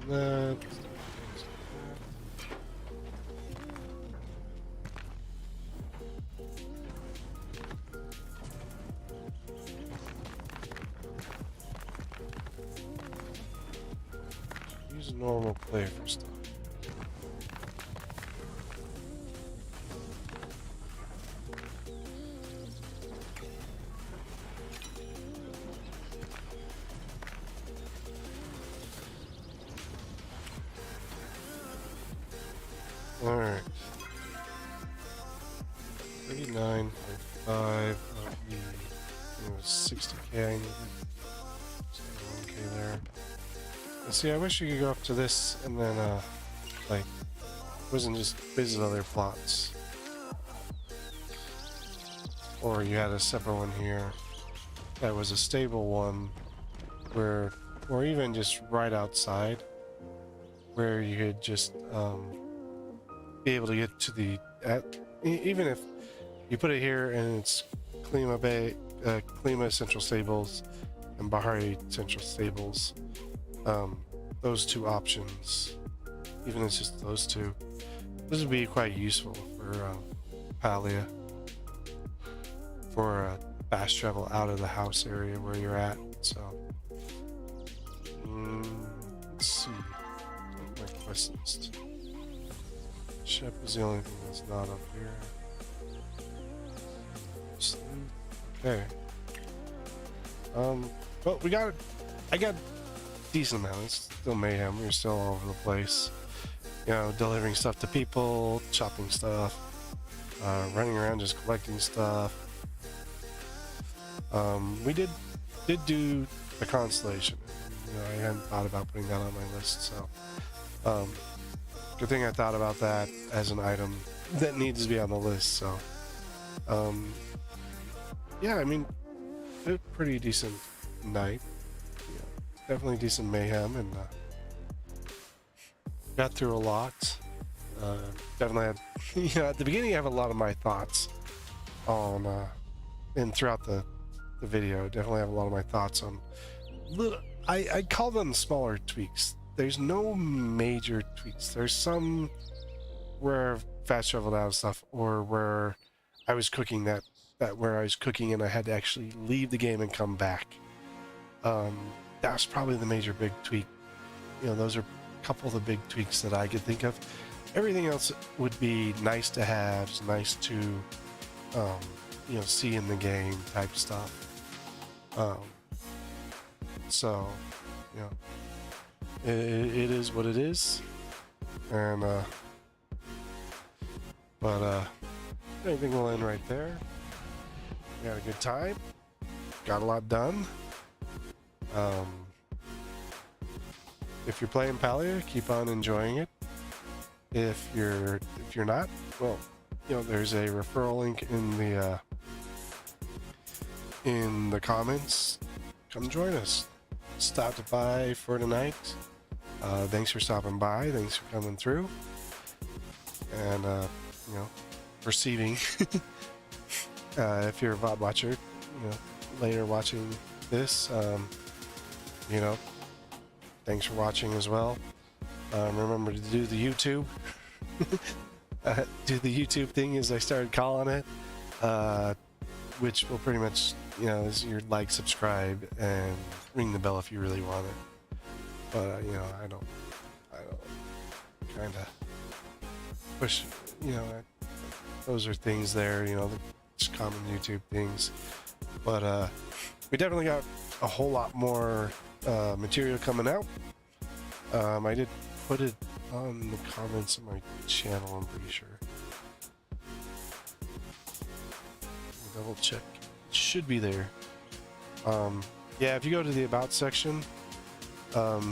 That. Use normal play for stuff. Alright. 39.5 of the 60k I needed. So 1k there. Let's see, I wish you could go up to this and then like wasn't just visit other plots. Or you had a separate one here that was a stable one where, or even just right outside where you could just be able to get to the even if you put it here and it's Klima Bay, Klima Central Stables and Bahari Central Stables, those two options, even if it's just those two, this would be quite useful for Palia for fast travel out of the house area where you're at. So let's see, my quest list. Ship is the only thing that's not up here. Okay. Well, I got decent amount. It's still mayhem. We're still all over the place. You know, delivering stuff to people, chopping stuff, running around just collecting stuff. We did do the constellation. You know, I hadn't thought about putting that on my list, so good thing I thought about that as an item that needs to be on the list. So yeah, I mean, a pretty decent night. Yeah, definitely decent mayhem, and got through a lot. Definitely had, you know, at the beginning I have a lot of my thoughts on and throughout the video, definitely have a lot of my thoughts on little, I call them smaller tweaks. There's no major tweaks. There's some where I've fast traveled out of stuff, or where I was cooking that where I was cooking and I had to actually leave the game and come back. That's probably the major big tweak. You know, those are a couple of the big tweaks that I could think of. Everything else would be nice to have, nice to you know, see in the game type stuff. So, you know, it is what it is, and but I think we'll end right there. We had a good time, got a lot done. If you're playing Palia, keep on enjoying it. If you're not, well, you know, there's a referral link in the comments. Come join us. Stopped by for tonight. Thanks for stopping by. Thanks for coming through. And you know, receiving. If you're a VOD watcher, you know, later watching this, you know, thanks for watching as well. Remember to do the YouTube. Do the YouTube thing, as I started calling it, which will pretty much, you know, is your like, subscribe, and ring the bell if you really want it. But you know, I don't kind of push. You know, those are things there. You know, just common YouTube things. But we definitely got a whole lot more material coming out. I did put it on the comments of my channel, I'm pretty sure. Double check. It should be there. Yeah, if you go to the About section, the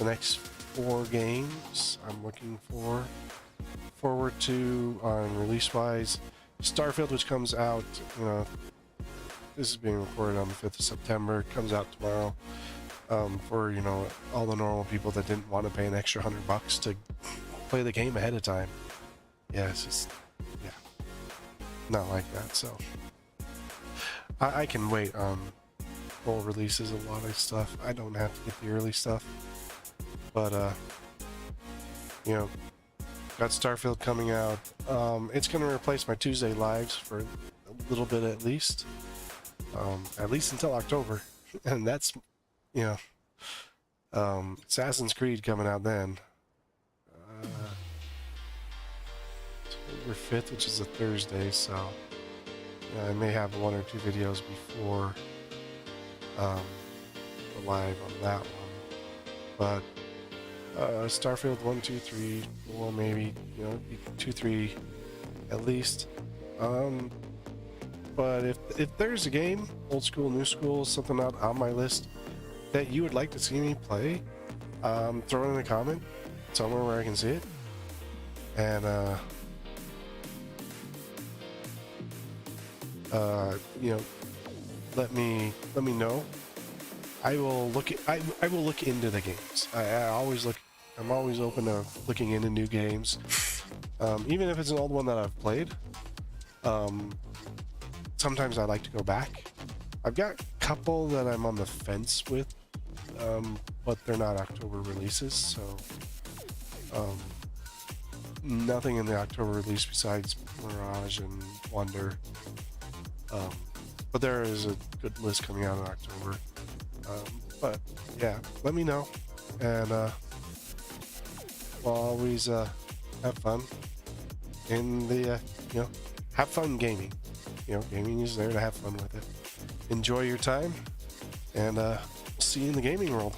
next 4 games I'm looking forward to on release-wise. Starfield, which comes out, you know, this is being recorded on the 5th of September, comes out tomorrow. For, you know, all the normal people that didn't want to pay an extra $100 to play the game ahead of time. Yeah, it's just, yeah, not like that, so. I can wait on full releases, a lot of stuff. I don't have to get the early stuff. But, you know, got Starfield coming out. It's going to replace my Tuesday lives for a little bit at least until October. And that's, you know, Assassin's Creed coming out then. October 5th, which is a Thursday, so I may have 1 or 2 videos before the live on that one. But Starfield 1, 2, 3, 4, maybe, you know, 2, 3 at least. But if there's a game, old school, new school, something out on my list that you would like to see me play, throw it in a comment somewhere where I can see it. And you know, let me know. I will look into the games. I'm always open to looking into new games, even if it's an old one that I've played. Sometimes I like to go back. I've got a couple that I'm on the fence with, but they're not October releases, so nothing in the October release besides Mirage and Wonder. But there is a good list coming out in October. But yeah, let me know, and we'll always have fun in the you know, have fun gaming. You know, gaming is there to have fun with it. Enjoy your time, and we'll see you in the gaming world.